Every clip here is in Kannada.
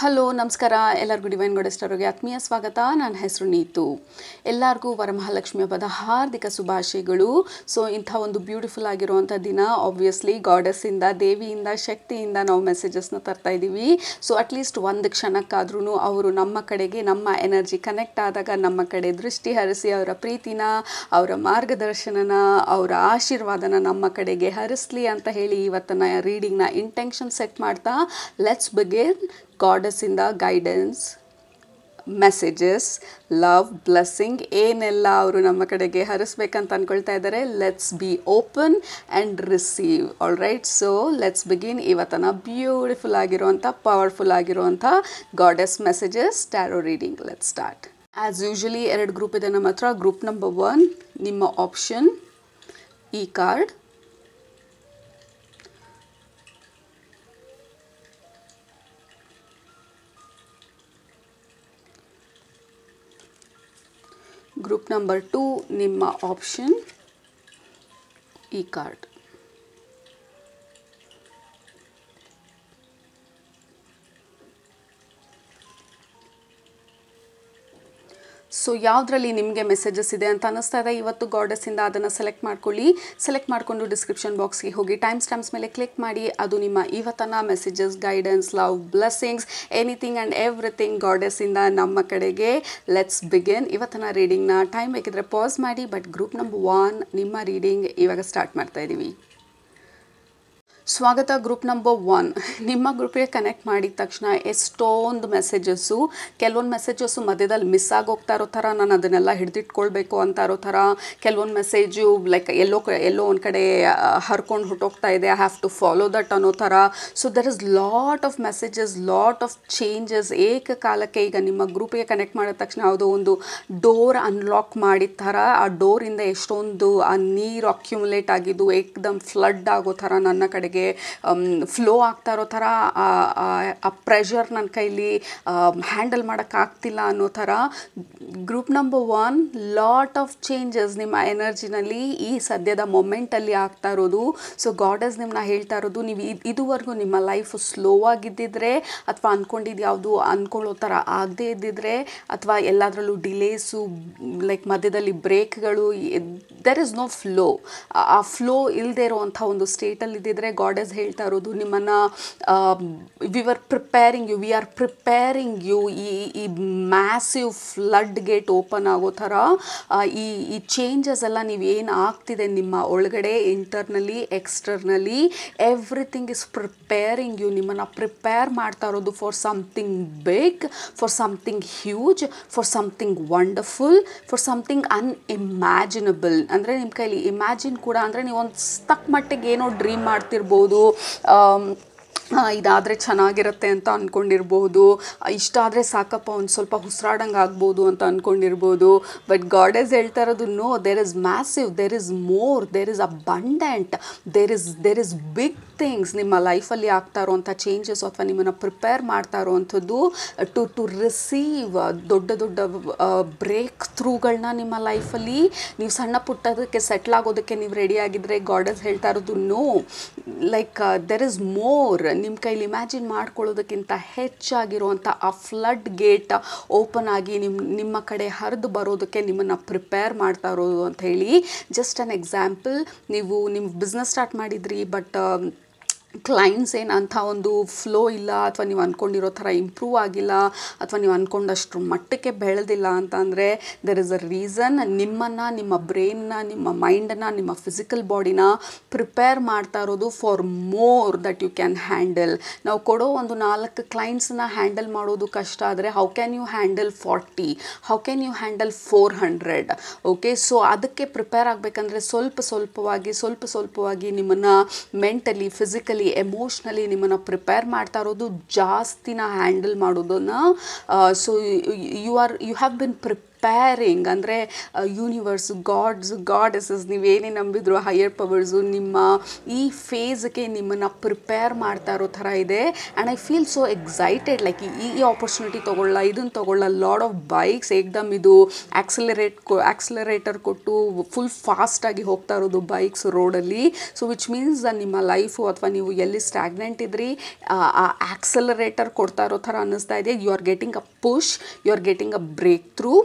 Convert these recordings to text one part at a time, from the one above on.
ಹಲೋ ನಮಸ್ಕಾರ ಎಲ್ಲರಿಗೂ ಡಿವೈನ್ ಗೋಡೆಸ್ಟರ್ಗೆ ಆತ್ಮೀಯ ಸ್ವಾಗತ. ನನ್ನ ಹೆಸರು ನೀತು. ಎಲ್ಲರಿಗೂ ವರಮಹಾಲಕ್ಷ್ಮಿ ಹಬ್ಬದ ಹಾರ್ದಿಕ ಶುಭಾಶಯಗಳು. ಸೊ ಇಂಥ ಒಂದು ಬ್ಯೂಟಿಫುಲ್ ಆಗಿರುವಂಥ ದಿನ, ಆಬ್ವಿಯಸ್ಲಿ ಗಾಡೆಸ್ಸಿಂದ, ದೇವಿಯಿಂದ, ಶಕ್ತಿಯಿಂದ ನಾವು ಮೆಸೇಜಸ್ನ ತರ್ತಾ ಇದ್ದೀವಿ. ಸೊ ಅಟ್ಲೀಸ್ಟ್ ಒಂದು ಕ್ಷಣಕ್ಕಾದ್ರೂ ಅವರು ನಮ್ಮ ಕಡೆಗೆ, ನಮ್ಮ ಎನರ್ಜಿ ಕನೆಕ್ಟ್ ಆದಾಗ ನಮ್ಮ ಕಡೆ ದೃಷ್ಟಿ ಹರಿಸಿ ಅವರ ಪ್ರೀತಿನ, ಅವರ ಮಾರ್ಗದರ್ಶನನ, ಅವರ ಆಶೀರ್ವಾದನ ನಮ್ಮ ಕಡೆಗೆ ಹರಿಸ್ಲಿ ಅಂತ ಹೇಳಿ ಇವತ್ತಿನ ರೀಡಿಂಗ್ನ ಇಂಟೆನ್ಷನ್ ಸೆಟ್ ಮಾಡ್ತಾ ಲೆಟ್ಸ್ ಬಿಗಿನ್. ಗಾಡೆಸ್ಸಿಂದ ಗೈಡೆನ್ಸ್, ಮೆಸೇಜಸ್, ಲವ್, ಬ್ಲೆಸ್ಸಿಂಗ್ ಏನೆಲ್ಲ ಅವರು ನಮ್ಮ ಕಡೆಗೆ ಹರಿಸ್ಬೇಕಂತ ಅಂದ್ಕೊಳ್ತಾ ಇದ್ದಾರೆ. Let's be open and receive. All right, so let's begin ಇವತ್ತನ ಬ್ಯೂಟಿಫುಲ್ ಆಗಿರುವಂಥ, ಪವರ್ಫುಲ್ ಆಗಿರುವಂಥ goddess messages tarot reading. Let's start. As usually 2 group ಇದೆ ನಮ್ಮ ಹತ್ರ. ಗ್ರೂಪ್ ನಂಬರ್ 1 ನಿಮ್ಮ ಆಪ್ಷನ್ ಈ ಕಾರ್ಡ್, ಗ್ರೂಪ್ ನಂಬರ್ 2 ನಿಮ್ಮ ಆಪ್ಷನ್ ಈ ಕಾರ್ಡ್. ಸೊ ಯಾವುದರಲ್ಲಿ ನಿಮಗೆ ಮೆಸೇಜಸ್ ಇದೆ ಅಂತ ಅನ್ನಿಸ್ತಾ ಇದೆ ಇವತ್ತು ಗಾಡೆಸ್ಸಿಂದ, ಅದನ್ನು ಸೆಲೆಕ್ಟ್ ಮಾಡ್ಕೊಳ್ಳಿ. ಸೆಲೆಕ್ಟ್ ಮಾಡಿಕೊಂಡು ಡಿಸ್ಕ್ರಿಪ್ಷನ್ ಬಾಕ್ಸ್ಗೆ ಹೋಗಿ ಟೈಮ್ ಸ್ಟ್ಯಾಂಪ್ಸ್ ಮೇಲೆ ಕ್ಲಿಕ್ ಮಾಡಿ. ಅದು ನಿಮ್ಮ ಇವತ್ತನ messages, guidance, love, blessings, anything and everything ಗಾಡೆಸ್ಸಿಂದ ನಮ್ಮ ಕಡೆಗೆ. ಲೆಟ್ಸ್ ಬಿಗಿನ್ ಇವತ್ತನ ರೀಡಿಂಗ್ನ. ಟೈಮ್ ಬೇಕಿದ್ರೆ ಪಾಸ್ ಮಾಡಿ. ಬಟ್ ಗ್ರೂಪ್ ನಂಬರ್ 1 ನಿಮ್ಮ ರೀಡಿಂಗ್ ಇವಾಗ ಸ್ಟಾರ್ಟ್ ಮಾಡ್ತಾ ಇದ್ದೀವಿ. ಸ್ವಾಗತ. ಗ್ರೂಪ್ ನಂಬರ್ 1 ನಿಮ್ಮ ಗ್ರೂಪಿಗೆ ಕನೆಕ್ಟ್ ಮಾಡಿದ ತಕ್ಷಣ ಎಷ್ಟೊಂದು ಮೆಸೇಜಸ್ಸು, ಕೆಲವೊಂದು ಮೆಸೇಜಸ್ಸು ಮಧ್ಯದಲ್ಲಿ ಮಿಸ್ ಆಗೋಗ್ತಾ ಇರೋ ಥರ, ನಾನು ಅದನ್ನೆಲ್ಲ ಹಿಡಿದಿಟ್ಕೊಳ್ಬೇಕು ಅಂತ ಇರೋ ಥರ. ಕೆಲವೊಂದು ಮೆಸೇಜು ಲೈಕ್ ಎಲ್ಲೋ ಒಂದು ಕಡೆ ಹರ್ಕೊಂಡು ಹೊಟ್ಟೋಗ್ತಾ ಇದೆ, I have to follow that ಅನ್ನೋ ಥರ. So there is lot of messages, lot of changes ಏಕಕಾಲಕ್ಕೆ. ಈಗ ನಿಮ್ಮ ಗ್ರೂಪಿಗೆ ಕನೆಕ್ಟ್ ಮಾಡಿದ ತಕ್ಷಣ ಯಾವುದೋ ಒಂದು ಡೋರ್ ಅನ್ಲಾಕ್ ಮಾಡಿದ ಥರ, ಆ ಡೋರಿಂದ ಎಷ್ಟೊಂದು ಆ ನೀರು ಅಕ್ಯುಮುಲೇಟ್ ಆಗಿದ್ದು ಏಕ್ದಮ್ ಫ್ಲಡ್ ಆಗೋ ಥರ, ನನ್ನ ಕಡೆಗೆ ಫ್ಲೋ ಆಗ್ತಾ ಇರೋ ಥರ, ಆ ಪ್ರೆಷರ್ ನನ್ನ ಕೈಲಿ ಹ್ಯಾಂಡಲ್ ಮಾಡೋಕ್ಕಾಗ್ತಿಲ್ಲ ಅನ್ನೋ ಥರ. Group number 1 lot of changes ನಿಮ್ಮ ಎನರ್ಜಿನಲ್ಲಿ ಈ ಸದ್ಯದ ಮೊಮೆಂಟಲ್ಲಿ ಆಗ್ತಾ ಇರೋದು. ಸೊ ಗಾಡೆಸ್ ನಿಮ್ಮನ್ನ ಹೇಳ್ತಾ ಇರೋದು, ನೀವು ಇದುವರೆಗೂ ನಿಮ್ಮ ಲೈಫ್ ಸ್ಲೋ ಆಗಿದ್ದಿದ್ರೆ, ಅಥವಾ ಅಂದ್ಕೊಂಡಿದ್ದು ಯಾವುದು ಅಂದ್ಕೊಳ್ಳೋ ಥರ ಆಗದೇ ಇದ್ದಿದ್ರೆ, ಅಥವಾ ಎಲ್ಲದರಲ್ಲೂ ಡಿಲೇಸು, ಲೈಕ್ ಮಧ್ಯದಲ್ಲಿ ಬ್ರೇಕ್ಗಳು, ದೆರ್ ಇಸ್ ನೋ ಫ್ಲೋ, ಆ ಫ್ಲೋ ಇಲ್ಲದೆ ಇರೋವಂಥ ಒಂದು ಸ್ಟೇಟಲ್ಲಿ ಇದ್ದಿದ್ರೆ, ಗಾಡೆಸ್ ಹೇಳ್ತಾ ಇರೋದು ನಿಮ್ಮನ್ನು ವಿ ಆರ್ ಪ್ರಿಪೇರಿಂಗ್ ಯು ಈ ಮ್ಯಾಸಿವ್ ಫ್ಲಡ್ ಗೇಟ್ ಓಪನ್ ಆಗೋ ಥರ. ಈ ಚೇಂಜಸ್ ಎಲ್ಲ ನೀವು ಏನು ಆಗ್ತಿದೆ ನಿಮ್ಮ ಒಳಗಡೆ, internally, externally, everything is preparing you. ನಿಮ್ಮನ್ನು ಪ್ರಿಪೇರ್ ಮಾಡ್ತಾ ಇರೋದು for something big, for something huge, for something wonderful, for something unimaginable. ಅಂದರೆ ನಿಮ್ಮ ಕೈಲಿ ಇಮ್ಯಾಜಿನ್ ಕೂಡ, ಅಂದರೆ ನೀವು ಒಂದು ತಕ್ಕ ಮಟ್ಟಿಗೆ ಏನೋ ಡ್ರೀಮ್ ಮಾಡ್ತಿರ್ಬೋದು, ಇದಾದರೆ ಚೆನ್ನಾಗಿರುತ್ತೆ ಅಂತ ಅಂದ್ಕೊಂಡಿರ್ಬೋದು, ಇಷ್ಟಾದರೆ ಸಾಕಪ್ಪ ಒಂದು ಸ್ವಲ್ಪ ಉಸಿರಾಡಂಗೆ ಆಗ್ಬೋದು ಅಂತ ಅಂದ್ಕೊಂಡಿರ್ಬೋದು. ಬಟ್ ಗಾಡೆಸ್ ಹೇಳ್ತಾ ಇರೋದು, no, there is massive, there is more, there is abundant, there is big things ನಿಮ್ಮ ಲೈಫಲ್ಲಿ ಆಗ್ತಾ ಇರೋವಂಥ ಚೇಂಜಸ್, ಅಥವಾ ನಿಮ್ಮನ್ನು ಪ್ರಿಪೇರ್ ಮಾಡ್ತಾ ಇರೋವಂಥದ್ದು ಟು ರಿಸೀವ್ ದೊಡ್ಡ ದೊಡ್ಡ ಬ್ರೇಕ್ ಥ್ರೂಗಳನ್ನ ನಿಮ್ಮ ಲೈಫಲ್ಲಿ. ನೀವು ಸಣ್ಣ ಪುಟ್ಟದಕ್ಕೆ ಸೆಟ್ಲ್ ಆಗೋದಕ್ಕೆ ನೀವು ರೆಡಿಯಾಗಿದ್ದರೆ, ಗಾಡೆಸ್ ಹೇಳ್ತಾ ಇರೋದು no, like there is more. ನಿಮ್ಮ ಕೈಲಿ ಇಮ್ಯಾಜಿನ್ ಮಾಡ್ಕೊಳ್ಳೋದಕ್ಕಿಂತ ಹೆಚ್ಚಾಗಿರುವಂಥ ಆ ಫ್ಲಡ್ ಗೇಟ್ ಓಪನ್ ಆಗಿ ನಿಮ್ಮ ಕಡೆ ಹರಿದು ಬರೋದಕ್ಕೆ ನಿಮ್ಮನ್ನು ಪ್ರಿಪೇರ್ ಮಾಡ್ತಾ ಇರೋದು ಅಂತ ಹೇಳಿ. ಜಸ್ಟ್ ಅನ್ ಎಕ್ಸಾಂಪಲ್, ನೀವು ನಿಮ್ಮ ಬಿಸ್ನೆಸ್ ಸ್ಟಾರ್ಟ್ ಮಾಡಿದ್ರಿ, ಬಟ್ ಕ್ಲೈಂಟ್ಸ್ ಏನು ಅಂಥ ಒಂದು ಫ್ಲೋ ಇಲ್ಲ, ಅಥವಾ ನೀವು ಅಂದ್ಕೊಂಡಿರೋ ಥರ ಇಂಪ್ರೂವ್ ಆಗಿಲ್ಲ, ಅಥವಾ ನೀವು ಅಂದ್ಕೊಂಡಷ್ಟು ಮಟ್ಟಕ್ಕೆ ಬೆಳೆದಿಲ್ಲ ಅಂತ ಅಂದರೆ, ದೆರ್ ಇಸ್ ಅ ರೀಸನ್. ನಿಮ್ಮನ್ನು, ನಿಮ್ಮ ಬ್ರೈನ್ನ, ನಿಮ್ಮ ಮೈಂಡನ್ನು, ನಿಮ್ಮ ಫಿಸಿಕಲ್ ಬಾಡಿನ ಪ್ರಿಪೇರ್ ಮಾಡ್ತಾ ಇರೋದು for more that you can handle. ನಾವು ಕೊಡೋ ಒಂದು 4 ಕ್ಲೈಂಟ್ಸನ್ನ ಹ್ಯಾಂಡಲ್ ಮಾಡೋದು ಕಷ್ಟ ಆದರೆ, how can you handle 40, how can you handle 400? Okay, so ಅದಕ್ಕೆ ಪ್ರಿಪೇರ್ ಆಗಬೇಕಂದ್ರೆ ಸ್ವಲ್ಪ ಸ್ವಲ್ಪವಾಗಿ ನಿಮ್ಮನ್ನು ಮೆಂಟಲಿ, ಫಿಸಿಕಲಿ, ಎಮೋಷ್ನಲಿ ನಿಮ್ಮನ್ನು ಪ್ರಿಪೇರ್ ಮಾಡ್ತಾ ಇರೋದು ಜಾಸ್ತಿನ ಹ್ಯಾಂಡಲ್ ಮಾಡೋದನ್ನು. So you have been prepare preparing. ಅಂದರೆ ಯೂನಿವರ್ಸ್, ಗಾಡೆಸಸ್ ನೀವೇನೇ ನಂಬಿದ್ರು, ಹೈಯರ್ ಪವರ್ಸು ನಿಮ್ಮ ಈ ಫೇಸ್ಗೆ ನಿಮ್ಮನ್ನು ಪ್ರಿಪೇರ್ ಮಾಡ್ತಾ ಇರೋ ಥರ ಇದೆ. And I feel so excited, like ಈ ಆಪರ್ಚುನಿಟಿ ತೊಗೊಳ್ಳ, ಇದನ್ನು ತೊಗೊಳ್ಳ. ಲಾಡ್ ಆಫ್ ಬೈಕ್ಸ್ ಏಕ್ದಮ್ ಇದು ಆಕ್ಸಲರೇಟರ್ ಕೊಟ್ಟು ಫುಲ್ ಫಾಸ್ಟಾಗಿ ಹೋಗ್ತಾ ಇರೋದು ಬೈಕ್ಸ್ ರೋಡಲ್ಲಿ. ಸೊ ವಿಚ್ ಮೀನ್ಸ್ ನಿಮ್ಮ ಲೈಫು ಅಥವಾ ನೀವು ಎಲ್ಲಿ ಸ್ಟ್ಯಾಗ್ನೆಂಟ್ ಇದ್ರಿ ಆ ಆಕ್ಸಲರೇಟರ್ ಕೊಡ್ತಾ ಇರೋ ಥರ ಅನ್ನಿಸ್ತಾ ಇದೆ. You are getting a push, you are getting a breakthrough.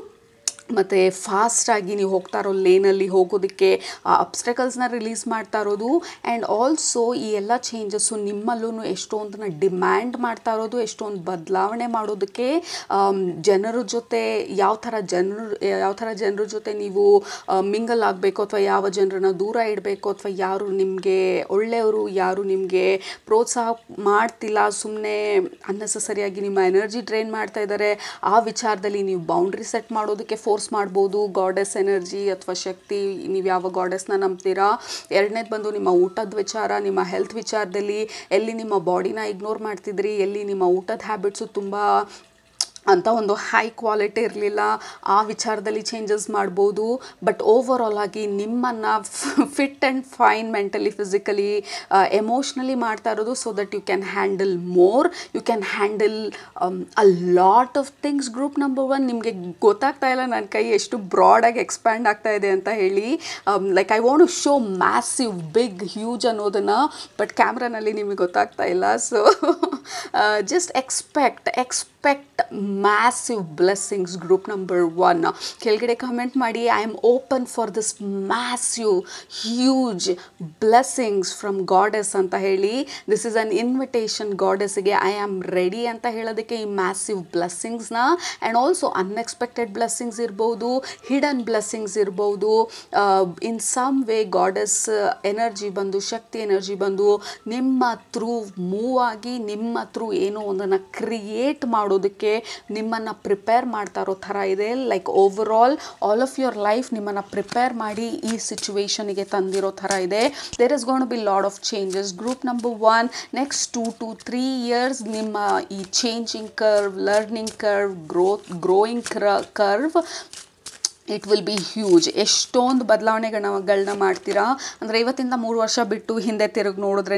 ಮತ್ತು ಫಾಸ್ಟಾಗಿ ನೀವು ಹೋಗ್ತಾ ಇರೋ ಲೇನಲ್ಲಿ ಹೋಗೋದಕ್ಕೆ ಆ ಅಬ್ಸ್ಟಕಲ್ಸ್ನ ರಿಲೀಸ್ ಮಾಡ್ತಾ ಇರೋದು. ಆ್ಯಂಡ್ ಆಲ್ಸೋ ಈ ಎಲ್ಲ ಚೇಂಜಸ್ಸು ನಿಮ್ಮಲ್ಲೂ ಎಷ್ಟೊಂದನ್ನ ಡಿಮ್ಯಾಂಡ್ ಮಾಡ್ತಾ ಇರೋದು, ಎಷ್ಟೊಂದು ಬದಲಾವಣೆ ಮಾಡೋದಕ್ಕೆ. ಜನರ ಜೊತೆ ಯಾವ ಥರ ಜನರ ಜೊತೆ ನೀವು ಮಿಂಗಲ್ ಆಗಬೇಕು, ಅಥವಾ ಯಾವ ಜನರನ್ನ ದೂರ ಇಡಬೇಕು, ಅಥವಾ ಯಾರು ನಿಮಗೆ ಒಳ್ಳೆಯವರು, ಯಾರು ನಿಮಗೆ ಪ್ರೋತ್ಸಾಹ ಮಾಡ್ತಿಲ್ಲ, ಸುಮ್ಮನೆ ಅನ್ನೆಸಸರಿಯಾಗಿ ನಿಮ್ಮ ಎನರ್ಜಿ ಡ್ರೈನ್ ಮಾಡ್ತಾ ಇದ್ದಾರೆ, ಆ ವಿಚಾರದಲ್ಲಿ ನೀವು ಬೌಂಡ್ರಿ ಸೆಟ್ ಮಾಡೋದಕ್ಕೆ ಫೋರ್ಸ್ ಮಾಡ್ಬೋದು. ಗಾಡೆಸ್ ಎನರ್ಜಿ ಅಥವಾ ಶಕ್ತಿ, ನೀವು ಯಾವ ಗಾಡೆಸ್ನ ನಂಬ್ತೀರಾ. ಎರಡನೇದು ಬಂದು ನಿಮ್ಮ ಊಟದ ವಿಚಾರ, ನಿಮ್ಮ ಹೆಲ್ತ್ ವಿಚಾರದಲ್ಲಿ ಎಲ್ಲಿ ನಿಮ್ಮ ಬಾಡಿನ ಇಗ್ನೋರ್ ಮಾಡ್ತಿದ್ರಿ, ಎಲ್ಲಿ ನಿಮ್ಮ ಊಟದ ಹ್ಯಾಬಿಟ್ಸು ತುಂಬ ಅಂತ ಒಂದು ಹೈ ಕ್ವಾಲಿಟಿ ಇರಲಿಲ್ಲ, ಆ ವಿಚಾರದಲ್ಲಿ ಚೇಂಜಸ್ ಮಾಡ್ಬೋದು. ಬಟ್ ಓವರಾಲ್ ಆಗಿ ನಿಮ್ಮನ್ನು fit and fine mentally, physically, emotionally ಮಾಡ್ತಾ ಇರೋದು. So that you can handle more, you can handle a lot of things. Group number 1, ನಿಮಗೆ ಗೊತ್ತಾಗ್ತಾ ಇಲ್ಲ ನನ್ನ ಕೈ ಎಷ್ಟು ಬ್ರಾಡಾಗಿ ಎಕ್ಸ್ಪ್ಯಾಂಡ್ ಆಗ್ತಾ ಇದೆ ಅಂತ ಹೇಳಿ. Like I want to show massive, big, huge ಅನ್ನೋದನ್ನು, ಬಟ್ ಕ್ಯಾಮ್ರಾನಲ್ಲಿ ನಿಮಗೆ ಗೊತ್ತಾಗ್ತಾ ಇಲ್ಲ. So just expect massive blessings. Group number 1 ಕೆಳಗಡೆ ಕಮೆಂಟ್ ಮಾಡಿ, I am open for this massive huge blessings from goddess ಅಂತ ಹೇಳಿ. ದಿಸ್ ಇಸ್ ಅನ್ ಇನ್ವಿಟೇಷನ್ ಗಾಡೆಸ್ಗೆ. ಐ ಆಮ್ ರೆಡಿ ಅಂತ ಹೇಳೋದಕ್ಕೆ ಈ ಮ್ಯಾಸಿವ್ ಬ್ಲೆಸ್ಸಿಂಗ್ಸ್ನ. ಆ್ಯಂಡ್ ಆಲ್ಸೋ ಅನ್ಎಕ್ಸ್ಪೆಕ್ಟೆಡ್ ಬ್ಲೆಸ್ಸಿಂಗ್ಸ್ ಇರ್ಬೋದು, ಹಿಡನ್ ಬ್ಲೆಸ್ಸಿಂಗ್ಸ್ ಇರ್ಬೋದು. In some way goddess energy ಬಂದು, ಶಕ್ತಿ ಎನರ್ಜಿ ಬಂದು ನಿಮ್ಮ ಥ್ರೂ ಮೂವ್ ಆಗಿ, ನಿಮ್ಮ ಥ್ರೂ ಏನೋ ಒಂದನ್ನು ಕ್ರಿಯೇಟ್ ಮಾಡೋದಕ್ಕೆ ನಿಮ್ಮನ್ನು ಪ್ರಿಪೇರ್ ಮಾಡ್ತಾ ಇರೋ ಥರ ಇದೆ. Like over all of your life ನಿಮ್ಮನ್ನು ಪ್ರಿಪೇರ್ ಮಾಡಿ ಈ ಸಿಚುವೇಶನ್ಗೆ ತಂದಿರೋ ಥರ ಇದೆ. There is gonna be lots of changes. Group number 1, next 2 to 3 years ನಿಮ್ಮ ಈ changing curve, learning curve, growing curve, it will be huge. ಎಷ್ಟೊಂದು ಬದಲಾವಣೆಗಳನ್ನ ಮಾಡ್ತೀರಾ. ಅಂದರೆ ಇವತ್ತಿಂದ 3 ವರ್ಷ ಬಿಟ್ಟು ಹಿಂದೆ ತಿರುಗಿ ನೋಡಿದ್ರೆ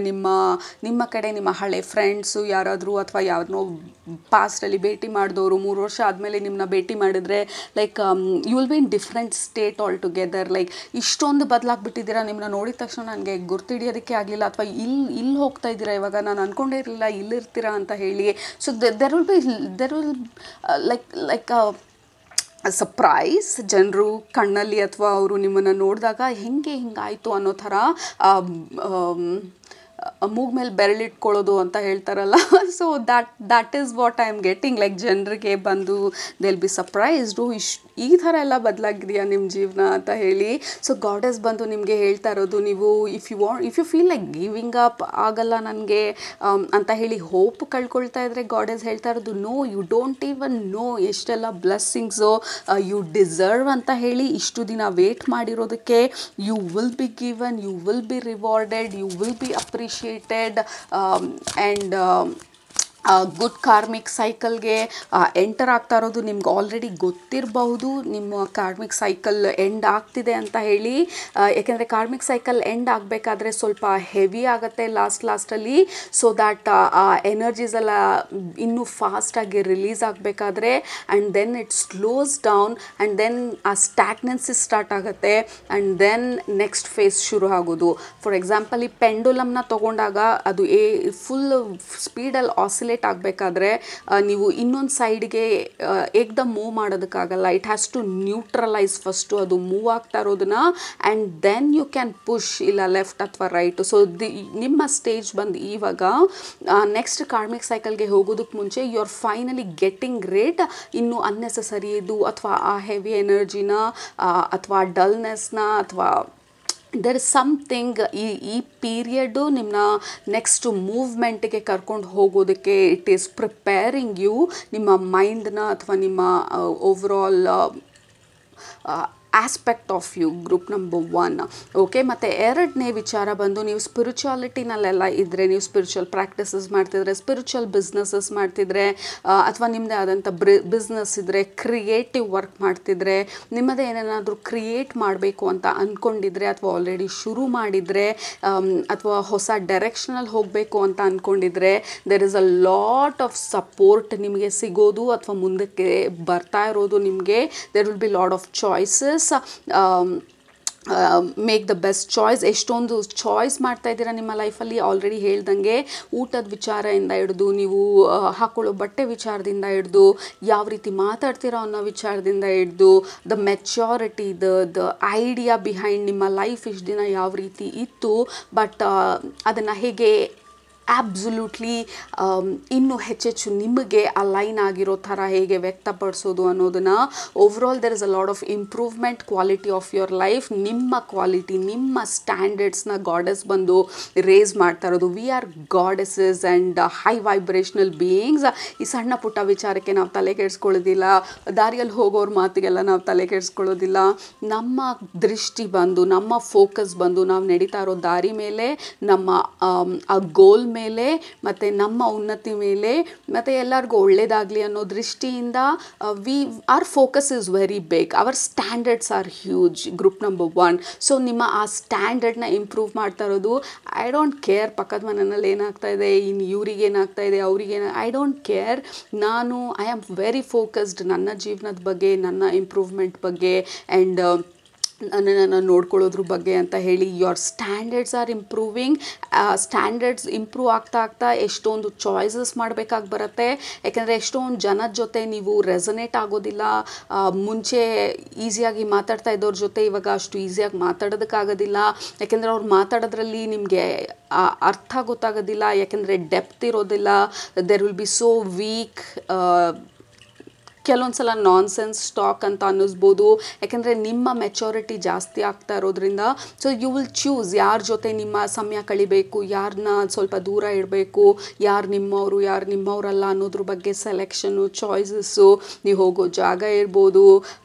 ನಿಮ್ಮ ಕಡೆ ನಿಮ್ಮ ಹಳೆ ಫ್ರೆಂಡ್ಸು ಯಾರಾದರೂ, ಅಥವಾ ಯಾರನ್ನೋ ಪಾಸ್ಟಲ್ಲಿ ಭೇಟಿ ಮಾಡಿದವರು 3 ವರ್ಷ ಆದಮೇಲೆ ನಿಮ್ಮನ್ನ ಭೇಟಿ ಮಾಡಿದರೆ, like you will be in different state all together. Like ಇಷ್ಟೊಂದು ಬದಲಾಗ್ಬಿಟ್ಟಿದ್ದೀರಾ, ನಿಮ್ಮನ್ನ ನೋಡಿದ ತಕ್ಷಣ ನನಗೆ ಗುರ್ತಿಡಿಯೋದಕ್ಕೆ ಆಗಲಿಲ್ಲ, ಅಥವಾ ಇಲ್ಲಿ ಹೋಗ್ತಾ ಇದ್ದೀರಾ, ಇವಾಗ ನಾನು ಅಂದ್ಕೊಂಡೇ ಇರಲಿಲ್ಲ ಇಲ್ಲಿರ್ತೀರಾ ಅಂತ ಹೇಳಿ. So there will like surprise. ಜನರು ಕಣ್ಣಲ್ಲಿ, ಅಥವಾ ಅವರು ನಿಮ್ಮನ್ನು ನೋಡಿದಾಗ ಹಿಂಗಾಯಿತು ಅನ್ನೋ ಥರ ಮೂಗ್ ಮೇಲೆ ಬೆರಳಿಟ್ಕೊಳ್ಳೋದು ಅಂತ ಹೇಳ್ತಾರಲ್ಲ. So that is what I am getting. Like ಜನರಿಗೆ ಬಂದು ದೇ ವಿಲ್ ಬಿ ಸರ್ಪ್ರೈಸ್ಡು, ಈ ಥರ ಎಲ್ಲ ಬದಲಾಗಿದೆಯಾ ನಿಮ್ಮ ಜೀವನ ಅಂತ ಹೇಳಿ. ಸೊ ಗಾಡೆಸ್ ಬಂದು ನಿಮಗೆ ಹೇಳ್ತಾ ಇರೋದು, ನೀವು if you feel like giving up, ಆಗಲ್ಲ ನನಗೆ ಅಂತ ಹೇಳಿ ಹೋಪ್ ಕಳ್ಕೊಳ್ತಾ ಇದ್ರೆ, ಗಾಡೆಸ್ ಹೇಳ್ತಾ ಇರೋದು, no, you don't even know ಎಷ್ಟೆಲ್ಲ ಬ್ಲೆಸ್ಸಿಂಗ್ಸು ಯು ಡಿಸರ್ವ್ ಅಂತ ಹೇಳಿ. ಇಷ್ಟು ದಿನ ವೇಟ್ ಮಾಡಿರೋದಕ್ಕೆ you will be given, you will be rewarded, you will be appreciated. And good karmic ಸೈಕಲ್ಗೆ ಎಂಟರ್ ಆಗ್ತಾ ಇರೋದು ನಿಮ್ಗೆ ಆಲ್ರೆಡಿ ಗೊತ್ತಿರಬಹುದು. ನಿಮ್ಮ ಕಾರ್ಮಿಕ್ ಸೈಕಲ್ ಎಂಡ್ ಆಗ್ತಿದೆ ಅಂತ ಹೇಳಿ. ಯಾಕೆಂದರೆ ಕಾರ್ಮಿಕ್ ಸೈಕಲ್ ಎಂಡ್ ಆಗಬೇಕಾದ್ರೆ ಸ್ವಲ್ಪ ಹೆವಿ ಆಗುತ್ತೆ ಲಾಸ್ಟಲ್ಲಿ. ಸೊ ದ್ಯಾಟ್ ಆ ಎನರ್ಜೀಸ್ ಎಲ್ಲ ಇನ್ನೂ ಫಾಸ್ಟಾಗಿ ರಿಲೀಸ್ ಆಗಬೇಕಾದ್ರೆ, and then it slows down, and then ಆ ಸ್ಟ್ಯಾಗ್ನೆನ್ಸಿ ಸ್ಟಾರ್ಟ್ ಆಗುತ್ತೆ, ಆ್ಯಂಡ್ ದೆನ್ ನೆಕ್ಸ್ಟ್ ಫೇಸ್ ಶುರು ಆಗೋದು. ಫಾರ್ ಎಕ್ಸಾಂಪಲ್, ಈ ಪೆಂಡುಲಮ್ನ ತೊಗೊಂಡಾಗ ಅದು ಫುಲ್ ಸ್ಪೀಡಲ್ಲಿ ಆಸಿಲೇಟ್ ಆಗಬೇಕಾದ್ರೆ ನೀವು ಇನ್ನೊಂದು ಸೈಡ್ಗೆ ಏಕ್ದಮ್ ಮೂವ್ ಮಾಡೋದಕ್ಕಾಗಲ್ಲ. It has to neutralize first ಅದು ಮೂವ್ ಆಗ್ತಾ ಇರೋದನ್ನ, and then you can push, ಇಲ್ಲ ಲೆಫ್ಟ್ ಅಥವಾ ರೈಟು. ಸೊ ನಿಮ್ಮ ಸ್ಟೇಜ್ ಬಂದು ಇವಾಗ ನೆಕ್ಸ್ಟ್ ಕಾರ್ಮಿಕ್ ಸೈಕಲ್ಗೆ ಹೋಗೋದಕ್ಕೆ ಮುಂಚೆ you are finally getting rate. ಇನ್ನು ಅನ್ನೆಸಸರಿ ಇದು, ಅಥವಾ ಆ ಹೆವಿ ಎನರ್ಜಿನ, ಅಥವಾ ಡಲ್ನೆಸ್ನ, ಅಥವಾ ದರ್ ಇಸ್ ಸಮಥಿಂಗ್ ಈ ಪೀರಿಯಡು ನಿಮ್ಮನ್ನ ನೆಕ್ಸ್ಟ್ ಮೂವ್ಮೆಂಟ್ಗೆ ಕರ್ಕೊಂಡು ಹೋಗೋದಕ್ಕೆ ಇಟ್ ಈಸ್ ಪ್ರಿಪೇರಿಂಗ್ ಯು. ನಿಮ್ಮ ಮೈಂಡ್ನ ಅಥವಾ ನಿಮ್ಮ overall aspect of you, group number 1. Okay, ಮತ್ತು ಎರಡನೇ ವಿಚಾರ ಬಂದು ನೀವು ಸ್ಪಿರಿಚುಯಾಲಿಟಿನಲ್ಲೆಲ್ಲ ಇದ್ದರೆ, ನೀವು ಸ್ಪಿರಿಚುವಲ್ ಪ್ರಾಕ್ಟೀಸಸ್ ಮಾಡ್ತಿದ್ರೆ, ಸ್ಪಿರಿಚುವಲ್ ಬಿಸ್ನೆಸಸ್ ಮಾಡ್ತಿದ್ರೆ, ಅಥವಾ ನಿಮ್ಮದೇ ಆದಂಥ ಬಿಸ್ನೆಸ್ ಇದ್ದರೆ, ಕ್ರಿಯೇಟಿವ್ ವರ್ಕ್ ಮಾಡ್ತಿದ್ರೆ, ನಿಮ್ಮದೇ ಏನೇನಾದರೂ ಕ್ರಿಯೇಟ್ ಮಾಡಬೇಕು ಅಂತ ಅಂದ್ಕೊಂಡಿದ್ರೆ, ಅಥವಾ ಆಲ್ರೆಡಿ ಶುರು ಮಾಡಿದರೆ, ಅಥವಾ ಹೊಸ ಡೈರೆಕ್ಷನಲ್ಲಿ ಹೋಗಬೇಕು ಅಂತ ಅಂದ್ಕೊಂಡಿದ್ರೆ, there is a lot of support ನಿಮಗೆ ಸಿಗೋದು ಅಥವಾ ಮುಂದಕ್ಕೆ ಬರ್ತಾ ಇರೋದು ನಿಮಗೆ. There will be lot of choices. Make the best choice. ಎಷ್ಟೊಂದು ಚಾಯ್ಸ್ ಮಾಡ್ತಾ ಇದ್ದೀರಾ ನಿಮ್ಮ ಲೈಫಲ್ಲಿ. ಆಲ್ರೆಡಿ ಹೇಳ್ದಂಗೆ ಊಟದ ವಿಚಾರದಿಂದ ಹಿಡಿದು, ನೀವು ಹಾಕೊಳ್ಳೋ ಬಟ್ಟೆ ವಿಚಾರದಿಂದ ಹಿಡಿದು, ಯಾವ ರೀತಿ ಮಾತಾಡ್ತೀರಾ ಅನ್ನೋ ವಿಚಾರದಿಂದ ಹಿಡಿದು, the maturity, the idea behind ನಿಮ್ಮ ಲೈಫ್ ಇಷ್ಟು ದಿನ ಯಾವ ರೀತಿ ಇತ್ತು, ಬಟ್ ಅದನ್ನು ಹೇಗೆ ಆಬ್ಸಲ್ಯೂಟ್ಲಿ ಇನ್ನೂ ಹೆಚ್ಚೆಚ್ಚು ನಿಮಗೆ ಅಲೈನ್ ಆಗಿರೋ ಥರ ಹೇಗೆ ವ್ಯಕ್ತಪಡಿಸೋದು ಅನ್ನೋದನ್ನು, overall there is a lot of improvement quality of your life. ನಿಮ್ಮ ಕ್ವಾಲಿಟಿ, ನಿಮ್ಮ ಸ್ಟ್ಯಾಂಡರ್ಡ್ಸ್ನ ಗಾಡೆಸ್ ಬಂದು ರೇಸ್ ಮಾಡ್ತಾ ಇರೋದು. We are goddesses and high vibrational beings. ಈ ಸಣ್ಣ ಪುಟ್ಟ ವಿಚಾರಕ್ಕೆ ನಾವು ತಲೆ ಕೆಡಿಸ್ಕೊಳ್ಳೋದಿಲ್ಲ, ದಾರಿಯಲ್ಲಿ ಹೋಗೋರ ಮಾತಿಗೆಲ್ಲ ನಾವು ತಲೆ ಕೆಡಿಸ್ಕೊಳ್ಳೋದಿಲ್ಲ. ನಮ್ಮ ದೃಷ್ಟಿ ಬಂದು, ನಮ್ಮ ಫೋಕಸ್ ಬಂದು ನಾವು ನಡೀತಾ ಇರೋ ದಾರಿ ಮೇಲೆ, ನಮ್ಮ ಆ ಗೋಲ್ ಮೇಲೆ, ಮತ್ತು ನಮ್ಮ ಉನ್ನತಿ ಮೇಲೆ, ಮತ್ತು ಎಲ್ಲರಿಗೂ ಒಳ್ಳೆಯದಾಗಲಿ ಅನ್ನೋ ದೃಷ್ಟಿಯಿಂದ our focus is very big. Our standards are huge, group number 1. So ನಿಮ್ಮ ಆ ಸ್ಟ್ಯಾಂಡರ್ಡ್ನ ಇಂಪ್ರೂವ್ ಮಾಡ್ತಾ ಇರೋದು. ಐ ಡೋಂಟ್ ಕೇರ್ ಪಕ್ಕದ ಮನೆಯಲ್ಲಿ ಏನಾಗ್ತಾ ಇದೆ, ಇನ್ನು ಇವ್ರಿಗೆ ಏನಾಗ್ತಾ ಇದೆ, ಅವ್ರಿಗೇನು, I don't care. I am very focused ನನ್ನ ಜೀವನದ ಬಗ್ಗೆ, ನನ್ನ ಇಂಪ್ರೂವ್ಮೆಂಟ್ ಬಗ್ಗೆ, ಆ್ಯಂಡ್ ನನ್ನನ್ನು ನೋಡ್ಕೊಳ್ಳೋದ್ರ ಬಗ್ಗೆ ಅಂತ ಹೇಳಿ. Your standards are improving. Standards improve ಆಗ್ತಾ ಆಗ್ತಾ ಎಷ್ಟೊಂದು ಚಾಯ್ಸಸ್ ಮಾಡಬೇಕಾಗಿ ಬರುತ್ತೆ. ಯಾಕೆಂದರೆ ಎಷ್ಟೊಂದು ಜನದ ಜೊತೆ ನೀವು ರೆಸನೇಟ್ ಆಗೋದಿಲ್ಲ. ಮುಂಚೆ ಈಸಿಯಾಗಿ ಮಾತಾಡ್ತಾ ಇದ್ದವ್ರ ಜೊತೆ ಇವಾಗ ಅಷ್ಟು ಈಸಿಯಾಗಿ ಮಾತಾಡೋದಕ್ಕಾಗೋದಿಲ್ಲ. ಯಾಕೆಂದರೆ ಅವ್ರು ಮಾತಾಡೋದ್ರಲ್ಲಿ ನಿಮಗೆ ಅರ್ಥ ಗೊತ್ತಾಗೋದಿಲ್ಲ, ಯಾಕೆಂದರೆ ಡೆಪ್ತ್ ಇರೋದಿಲ್ಲ. There will be so weak. ಕೆಲವೊಂದು ಸಲ ನಾನ್ಸೆನ್ಸ್ ಟಾಕ್ ಅಂತ ಅನ್ನಿಸ್ಬೋದು, ಯಾಕೆಂದರೆ ನಿಮ್ಮ ಮೆಚೂರಿಟಿ ಜಾಸ್ತಿ ಆಗ್ತಾ ಇರೋದ್ರಿಂದ. ಸೊ ಯು ವಿಲ್ ಚೂಸ್ ಯಾರ ಜೊತೆ ನಿಮ್ಮ ಸಮಯ ಕಳಿಬೇಕು, ಯಾರನ್ನ ಸ್ವಲ್ಪ ದೂರ ಇಡಬೇಕು, ಯಾರು ನಿಮ್ಮವರು, ಯಾರು ನಿಮ್ಮವರಲ್ಲ ಅನ್ನೋದ್ರ ಬಗ್ಗೆ ಸೆಲೆಕ್ಷನ್ನು, ಚಾಯ್ಸಸ್ಸು, ನೀವು ಹೋಗೋ ಜಾಗ ಇರ್ಬೋದು.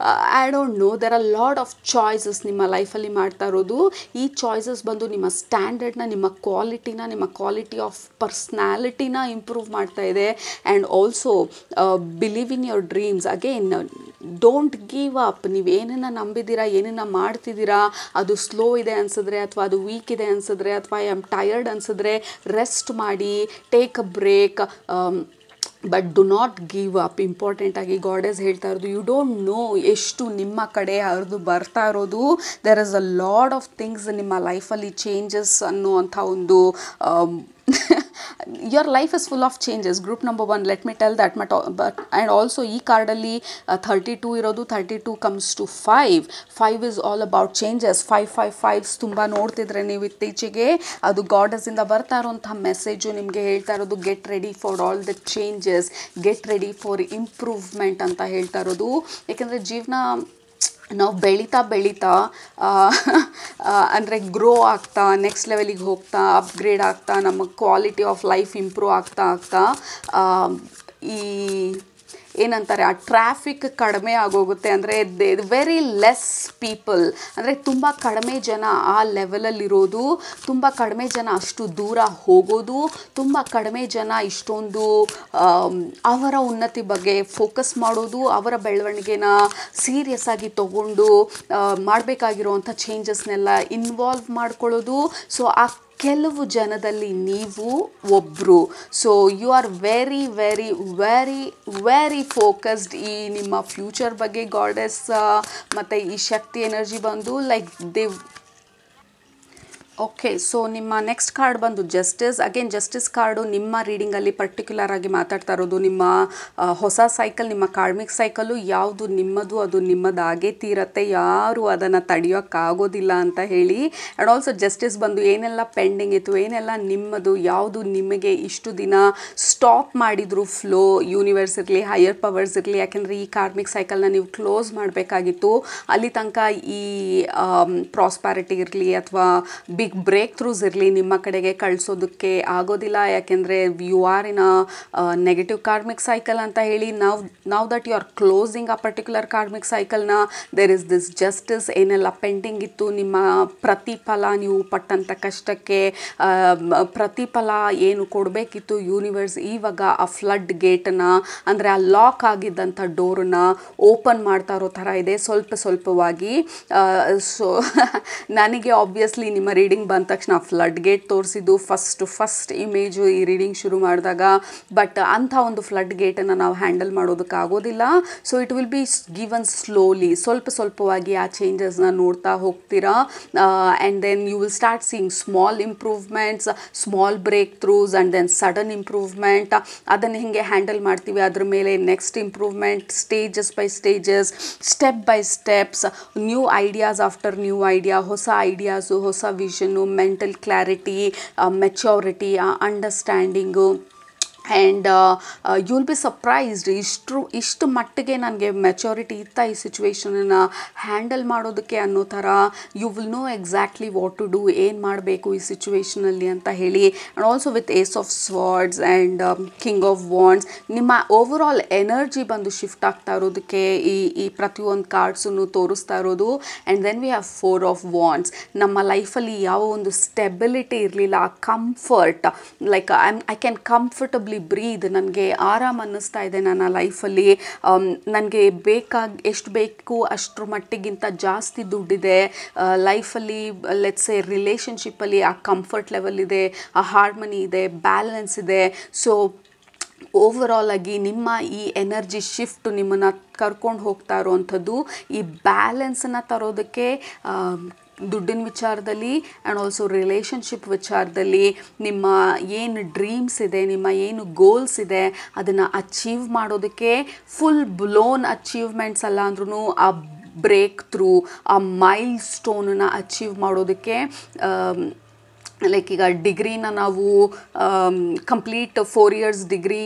I don't know, there are lot of choices ನಿಮ್ಮ ಲೈಫಲ್ಲಿ ಮಾಡ್ತಾ ಇರೋದು. ಈ ಚಾಯ್ಸಸ್ ಬಂದು ನಿಮ್ಮ ಸ್ಟ್ಯಾಂಡರ್ಡ್ನ, ನಿಮ್ಮ ಕ್ವಾಲಿಟಿನ, ನಿಮ್ಮ ಕ್ವಾಲಿಟಿ ಆಫ್ ಪರ್ಸ್ನಾಲಿಟಿನ ಇಂಪ್ರೂವ್ ಮಾಡ್ತಾ ಇದೆ. And also believe in your dream. Again, don't give up. ನೀವೇನನ್ನ ನಂಬಿದ್ದೀರಾ, ಏನನ್ನ ಮಾಡ್ತಿದ್ದೀರಾ, ಅದು ಸ್ಲೋ ಇದೆ ಅನಿಸಿದ್ರೆ, ಅಥವಾ ಅದು ವೀಕ್ ಇದೆ ಅನಿಸಿದ್ರೆ, ಅಥವಾ ಐ ಆಮ್ ಟಯರ್ಡ್ ಅನಿಸಿದ್ರೆ, ರೆಸ್ಟ್ ಮಾಡಿ, take a break. But do not give up. ಇಂಪಾರ್ಟೆಂಟಾಗಿ ಗಾಡೆಸ್ ಹೇಳ್ತಾ ಇರೋದು, ಯು ಡೋಂಟ್ ನೋ ಎಷ್ಟು ನಿಮ್ಮ ಕಡೆ ಹರಿದು ಬರ್ತಾ ಇರೋದು. There is a lot of things ನಿಮ್ಮ ಲೈಫಲ್ಲಿ ಚೇಂಜಸ್ ಅನ್ನುವಂಥ ಒಂದು your life is full of changes. Group number 1, let me tell that. But and also ಈ ಕಾರ್ಡಲ್ಲಿ 32 ಇರೋದು. 32 comes to 5. 5 is all about changes. 5 ತುಂಬ ನೋಡ್ತಿದ್ರೆ ನೀವು ಇತ್ತೀಚೆಗೆ, ಅದು ಗಾಡೆಸ್ಸಿಂದ ಬರ್ತಾ ಇರೋಂಥ ಮೆಸೇಜು ನಿಮಗೆ ಹೇಳ್ತಾ ಇರೋದು, get ready for all the changes, get ready for improvement ಅಂತ ಹೇಳ್ತಾ ಇರೋದು. ಯಾಕೆಂದರೆ ಜೀವನ ನಾವು ಬೆಳೀತಾ ಅಂದರೆ ಗ್ರೋ ಆಗ್ತಾ, ನೆಕ್ಸ್ಟ್ ಲೆವೆಲಿಗೆ ಹೋಗ್ತಾ, ಅಪ್ಗ್ರೇಡ್ ಆಗ್ತಾ, ನಮ್ಮ ಕ್ವಾಲಿಟಿ ಆಫ್ ಲೈಫ್ ಇಂಪ್ರೂವ್ ಆಗ್ತಾ ಈ ಏನಂತಾರೆ, ಆ ಟ್ರಾಫಿಕ್ ಕಡಿಮೆ ಆಗೋಗುತ್ತೆ. ಅಂದರೆ ವೆರಿ ಲೆಸ್ ಪೀಪಲ್, ಅಂದರೆ ತುಂಬ ಕಡಿಮೆ ಜನ ಆ ಲೆವೆಲಲ್ಲಿರೋದು, ತುಂಬ ಕಡಿಮೆ ಜನ ಅಷ್ಟು ದೂರ ಹೋಗೋದು, ತುಂಬ ಕಡಿಮೆ ಜನ ಇಷ್ಟೊಂದು ಅವರ ಉನ್ನತಿ ಬಗ್ಗೆ ಫೋಕಸ್ ಮಾಡೋದು, ಅವರ ಬೆಳವಣಿಗೆನ ಸೀರಿಯಸ್ ಆಗಿ ತೊಗೊಂಡು ಮಾಡಬೇಕಾಗಿರುವಂಥ ಚೇಂಜಸ್ನೆಲ್ಲ ಇನ್ವಾಲ್ವ್ ಮಾಡ್ಕೊಳ್ಳೋದು. ಸೊ ಆ ಕೆಲವು ಜನದಲ್ಲಿ ನೀವು ಒಬ್ಬರು. So you are very very very very focused ಈ ನಿಮ್ಮ ಫ್ಯೂಚರ್ ಬಗ್ಗೆ. ಗಾಡೆಸ್ ಮತ್ತು ಈ ಶಕ್ತಿ ಎನರ್ಜಿ ಬಂದು ಲೈಕ್ ಓಕೆ. ಸೊ ನಿಮ್ಮ ನೆಕ್ಸ್ಟ್ ಕಾರ್ಡ್ ಬಂದು ಜಸ್ಟಿಸ್. ಅಗೇನ್ ಜಸ್ಟಿಸ್ ಕಾರ್ಡು ನಿಮ್ಮ ರೀಡಿಂಗಲ್ಲಿ ಪರ್ಟಿಕ್ಯುಲರ್ ಆಗಿ ಮಾತಾಡ್ತಾ ಇರೋದು ನಿಮ್ಮ ಹೊಸ ಸೈಕಲ್, ನಿಮ್ಮ ಕಾರ್ಮಿಕ್ ಸೈಕಲ್ಲು ಯಾವುದು ನಿಮ್ಮದು ಅದು ನಿಮ್ಮದಾಗೇ ತೀರತ್ತೆ, ಯಾರು ಅದನ್ನು ತಡೆಯೋಕ್ಕಾಗೋದಿಲ್ಲ ಅಂತ ಹೇಳಿ. ಆ್ಯಂಡ್ ಆಲ್ಸೋ ಜಸ್ಟಿಸ್ ಬಂದು ಏನೆಲ್ಲ ಪೆಂಡಿಂಗ್ ಇತ್ತು, ಏನೆಲ್ಲ ನಿಮ್ಮದು, ಯಾವುದು ನಿಮಗೆ ಇಷ್ಟು ದಿನ ಸ್ಟಾಪ್ ಮಾಡಿದ್ರು ಫ್ಲೋ, ಯೂನಿವರ್ಸ್ ಇರಲಿ, ಹೈಯರ್ ಪವರ್ಸ್ ಇರಲಿ. ಯಾಕೆಂದರೆ ಈ ಕಾರ್ಮಿಕ್ ಸೈಕಲ್ನ ನೀವು ಕ್ಲೋಸ್ ಮಾಡಬೇಕಾಗಿತ್ತು. ಅಲ್ಲಿ ತನಕ ಈ ಪ್ರಾಸ್ಪ್ಯಾರಿಟಿ ಇರಲಿ ಅಥವಾ ಬಿಗ್ ಬ್ರೇಕ್ ಥ್ರೂಸ್ ಇರಲಿ ನಿಮ್ಮ ಕಡೆಗೆ ಕಳಿಸೋದಕ್ಕೆ ಆಗೋದಿಲ್ಲ. ಯಾಕೆಂದರೆ you are in a negative karmic cycle ಅಂತ ಹೇಳಿ. ನಾವು that you are closing a particular karmic ಸೈಕಲ್ನ, ದೇರ್ ಇಸ್ ದಿಸ್ ಜಸ್ಟಿಸ್. ಏನೆಲ್ಲ ಪೆಂಡಿಂಗ್ ಇತ್ತು, ನಿಮ್ಮ ಪ್ರತಿಫಲ, ನೀವು ಪಟ್ಟಂಥ ಕಷ್ಟಕ್ಕೆ ಪ್ರತಿಫಲ ಏನು ಕೊಡಬೇಕಿತ್ತು ಯೂನಿವರ್ಸ್ ಇವಾಗ ಆ ಫ್ಲಡ್ ಗೇಟನ್ನು, ಅಂದರೆ ಆ ಲಾಕ್ ಆಗಿದ್ದಂಥ ಡೋರನ್ನು ಓಪನ್ ಮಾಡ್ತಾ ಇರೋ ಥರ ಇದೆ ಸ್ವಲ್ಪವಾಗಿ. ಸೊ ನನಗೆ ಆಬ್ವಿಯಸ್ಲಿ ನಿಮ್ಮ ರೀಡಿಂಗ್ ಬಂದ ತಕ್ಷಣ ಫ್ಲಡ್ ಗೇಟ್ ತೋರಿಸಿದ್ದು ಫಸ್ಟ್ ಇಮೇಜು ಈ ರೀಡಿಂಗ್ ಶುರು ಮಾಡಿದಾಗ. ಬಟ್ ಅಂಥ ಒಂದು ಫ್ಲಡ್ ಗೇಟನ್ನು ನಾವು ಹ್ಯಾಂಡಲ್ ಮಾಡೋದಕ್ಕಾಗೋದಿಲ್ಲ. So it will be given slowly, ಸ್ವಲ್ಪವಾಗಿ ಆ ಚೇಂಜಸ್ನ ನೋಡ್ತಾ ಹೋಗ್ತೀರಾ. And then you will start seeing small improvements, small breakthroughs and then sudden improvement. ಅದನ್ನು ಹೇಗೆ ಹ್ಯಾಂಡಲ್ ಮಾಡ್ತೀವಿ ಅದ್ರ ಮೇಲೆ next improvement, stages by stages, step by steps, new ideas after new idea, ಹೊಸ ಐಡಿಯಾಸು, ಹೊಸ vision, mental clarity, maturity, understanding. And you will be surprised, ಇಷ್ಟು ಮಟ್ಟಿಗೆ ನನಗೆ ಮೆಚುರಿಟಿ ಇತ್ತ ಈ ಸಿಚುವೇಶನನ್ನು ಹ್ಯಾಂಡಲ್ ಮಾಡೋದಕ್ಕೆ ಅನ್ನೋ ಥರ. You will know exactly what to do, ಏನು ಮಾಡಬೇಕು ಈ ಸಿಚುವೇಷನಲ್ಲಿ ಅಂತ ಹೇಳಿ. And also with ace of swords and king of wands, ನಿಮ್ಮ ಓವರಾಲ್ ಎನರ್ಜಿ ಬಂದು ಶಿಫ್ಟ್ ಆಗ್ತಾ ಇರೋದಕ್ಕೆ ಈ ಪ್ರತಿಯೊಂದು ಕಾರ್ಡ್ಸನ್ನು ತೋರಿಸ್ತಾ ಇರೋದು. And then we have 4 of wands. ನಮ್ಮ ಲೈಫಲ್ಲಿ ಯಾವ ಒಂದು ಸ್ಟೆಬಿಲಿಟಿ ಇರಲಿಲ್ಲ, comfort, like I can comfortably breathe, ನನಗೆ ಆರಾಮ್ ಅನ್ನಿಸ್ತಾ ಇದೆ ನನ್ನ ಲೈಫಲ್ಲಿ. ನನಗೆ ಎಷ್ಟು ಬೇಕು ಅಷ್ಟರ ಮಟ್ಟಿಗಿಂತ ಜಾಸ್ತಿ ದುಡ್ಡಿದೆ ಲೈಫಲ್ಲಿ. ಲೆಟ್ಸ್ ಎ ರಿಲೇಷನ್ಶಿಪ್ಪಲ್ಲಿ ಆ ಕಂಫರ್ಟ್ ಲೆವೆಲ್ ಇದೆ, ಆ ಹಾರ್ಮನಿ ಇದೆ, ಬ್ಯಾಲೆನ್ಸ್ ಇದೆ. ಸೊ ಓವರಾಲ್ ಆಗಿ ನಿಮ್ಮ ಈ ಎನರ್ಜಿ ಶಿಫ್ಟ್ ನಿಮ್ಮನ್ನು ಕರ್ಕೊಂಡು ಹೋಗ್ತಾ ಇರೋವಂಥದ್ದು ಈ ಬ್ಯಾಲೆನ್ಸನ್ನು ತರೋದಕ್ಕೆ ದುಡ್ಡಿನ ವಿಚಾರದಲ್ಲಿ ಆ್ಯಂಡ್ ಆಲ್ಸೋ ರಿಲೇಷನ್ಶಿಪ್ ವಿಚಾರದಲ್ಲಿ. ನಿಮ್ಮ ಏನು ಡ್ರೀಮ್ಸ್ ಇದೆ, ನಿಮ್ಮ ಏನು ಗೋಲ್ಸ್ ಇದೆ, ಅದನ್ನು ಅಚೀವ್ ಮಾಡೋದಕ್ಕೆ ಫುಲ್ ಬ್ಲೋನ್ ಅಚೀವ್ಮೆಂಟ್ಸ್ ಅಲ್ಲ ಅಂದ್ರೂ ಆ ಬ್ರೇಕ್ ಥ್ರೂ, ಆ ಮೈಲ್ ಸ್ಟೋನನ್ನು ಅಚೀವ್ ಮಾಡೋದಕ್ಕೆ. ಲೈಕ್ ಈಗ ಡಿಗ್ರಿನ ನಾವು ಕಂಪ್ಲೀಟ್ 4 years ಡಿಗ್ರಿ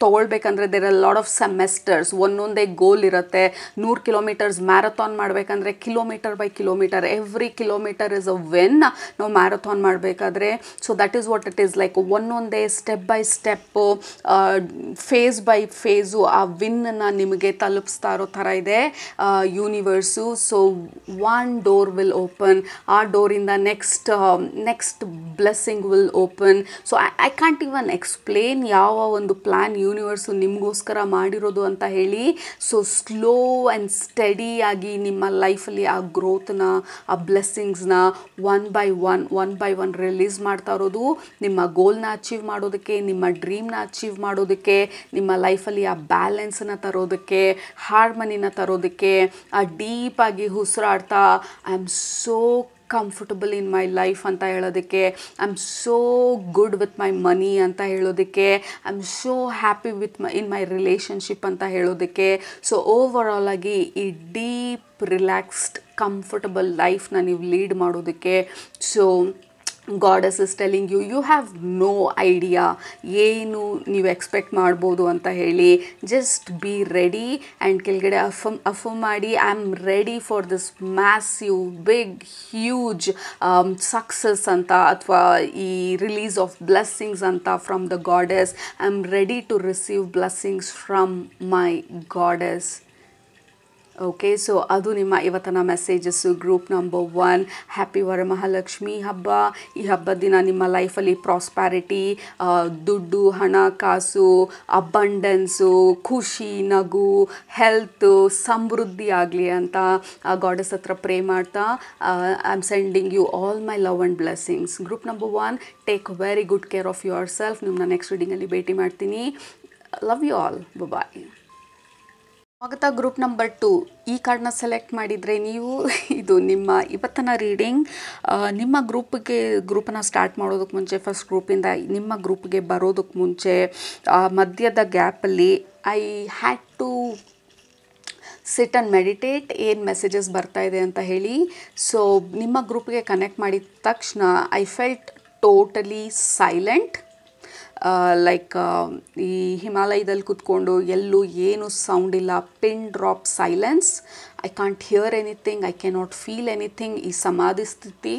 ತೊಗೊಳ್ಬೇಕಂದ್ರೆ there are lot of semesters, ಒಂದೊಂದೇ ಗೋಲ್ ಇರುತ್ತೆ. 100 kilometers ಮ್ಯಾರಥಾನ್ ಮಾಡಬೇಕಂದ್ರೆ kilometer by kilometer, every kilometer is a win ನಾವು ಮ್ಯಾರಥಾನ್ ಮಾಡಬೇಕಾದ್ರೆ. So that is what it is, like ಒಂದೊಂದೇ step by step, phase by phase ಆ ವಿನ್ನನ್ನು ನಿಮಗೆ ತಲುಪಿಸ್ತಾ ಇರೋ ಥರ ಇದೆ universe. So one door will open, ಆ ಡೋರಿಂದ next blessing will open. So I can't even explain ಯಾವ ಒಂದು ಪ್ಲ್ಯಾನ್ ಯೂನಿವರ್ಸು ನಿಮಗೋಸ್ಕರ ಮಾಡಿರೋದು ಅಂತ ಹೇಳಿ. ಸೊ ಸ್ಲೋ ಆ್ಯಂಡ್ ಸ್ಟಡಿಯಾಗಿ ನಿಮ್ಮ ಲೈಫಲ್ಲಿ ಆ ಗ್ರೋತ್ನ, ಆ ಬ್ಲೆಸ್ಸಿಂಗ್ಸ್ನ ಒನ್ ಬೈ ಒನ್ ರಿಲೀಸ್ ಮಾಡ್ತಾ ಇರೋದು ನಿಮ್ಮ ಗೋಲ್ನ ಅಚೀವ್ ಮಾಡೋದಕ್ಕೆ, ನಿಮ್ಮ ಡ್ರೀಮ್ನ ಅಚೀವ್ ಮಾಡೋದಕ್ಕೆ, ನಿಮ್ಮ ಲೈಫಲ್ಲಿ ಆ ಬ್ಯಾಲೆನ್ಸನ್ನು ತರೋದಕ್ಕೆ, ಹಾರ್ಮನಿನ ತರೋದಕ್ಕೆ, ಆ ಡೀಪಾಗಿ ಉಸಿರಾಡ್ತಾ I am so comfortable in my life ಅಂತ ಹೇಳೋದಕ್ಕೆ, I am so good with my money ಅಂತ ಹೇಳೋದಕ್ಕೆ, I am so happy in my relationship ಅಂತ ಹೇಳೋದಕ್ಕೆ. ಸೊ ಓವರಾಲ್ ಆಗಿ ಈ ಡೀಪ್ ರಿಲ್ಯಾಕ್ಸ್ಡ್ ಕಂಫರ್ಟಬಲ್ ಲೈಫ್ನ ನೀವು ಲೀಡ್ ಮಾಡೋದಕ್ಕೆ. So goddess is telling you have no idea ಏನು ನೀವು ಎಕ್ಸ್ಪೆಕ್ಟ್ ಮಾಡ್ಬೋದು ಅಂತ ಹೇಳಿ. ಜಸ್ಟ್ ಬಿ ರೆಡಿ ಆ್ಯಂಡ್ ಕೆಳಗಡೆ ಅಫರ್ಮ್ ಮಾಡಿ, I am ready for this massive big huge success ಅಂತ, ಅಥವಾ ಈ ರಿಲೀಸ್ ಆಫ್ ಬ್ಲೆಸ್ಸಿಂಗ್ಸ್ ಅಂತ from the goddess. I am ready to receive blessings from my goddess. Okay, so ಅದು ನಿಮ್ಮ ಇವತ್ತಿನ messages. Group number 1, happy Varamahalakshmi ಹಬ್ಬ. ಈ ಹಬ್ಬದ ದಿನ ನಿಮ್ಮ ಲೈಫಲ್ಲಿ ಪ್ರಾಸ್ಪ್ಯಾರಿಟಿ, ದುಡ್ಡು, ಹಣಕಾಸು, ಅಬಂಡೆನ್ಸು, ಖುಷಿ, ನಗು, ಹೆಲ್ತು, ಸಮೃದ್ಧಿ ಆಗಲಿ ಅಂತ ಗಾಡೆಸ್ ಹತ್ರ ಪ್ರೇ ಮಾಡ್ತಾ I am sending you all my love and blessings. Group number 1, take very good care of yourself. ನಿಮ್ಮನ್ನ ನೆಕ್ಸ್ಟ್ ರೀಡಿಂಗಲ್ಲಿ ಭೇಟಿ ಮಾಡ್ತೀನಿ. Love you all, bye. ಸ್ವಾಗತ. ಗ್ರೂಪ್ ನಂಬರ್ 2, ಈ ಕಾರ್ಡ್ನ ಸೆಲೆಕ್ಟ್ ಮಾಡಿದರೆ ನೀವು, ಇದು ನಿಮ್ಮ ಇವತ್ತಿನ ರೀಡಿಂಗ್. ನಿಮ್ಮ ಗ್ರೂಪನ್ನು ಸ್ಟಾರ್ಟ್ ಮಾಡೋದಕ್ಕೆ ಮುಂಚೆ, ಫಸ್ಟ್ ಗ್ರೂಪಿಂದ ನಿಮ್ಮ ಗ್ರೂಪ್ಗೆ ಬರೋದಕ್ಕೆ ಮುಂಚೆ ಮಧ್ಯದ ಗ್ಯಾಪಲ್ಲಿ I had to sit and meditate ಏನು ಮೆಸೇಜಸ್ ಬರ್ತಾ ಇದೆ ಅಂತ ಹೇಳಿ. ಸೊ ನಿಮ್ಮ ಗ್ರೂಪ್ಗೆ ಕನೆಕ್ಟ್ ಮಾಡಿದ ತಕ್ಷಣ I felt totally silent. Like ಈ ಹಿಮಾಲಯದಲ್ಲಿ ಕೂತ್ಕೊಂಡು ಎಲ್ಲೂ ಏನು ಸೌಂಡ್ ಇಲ್ಲ, pin drop silence, I can't here anything, I cannot feel anything, ಈ ಸಮಾಧಿ ಸ್ಥಿತಿ.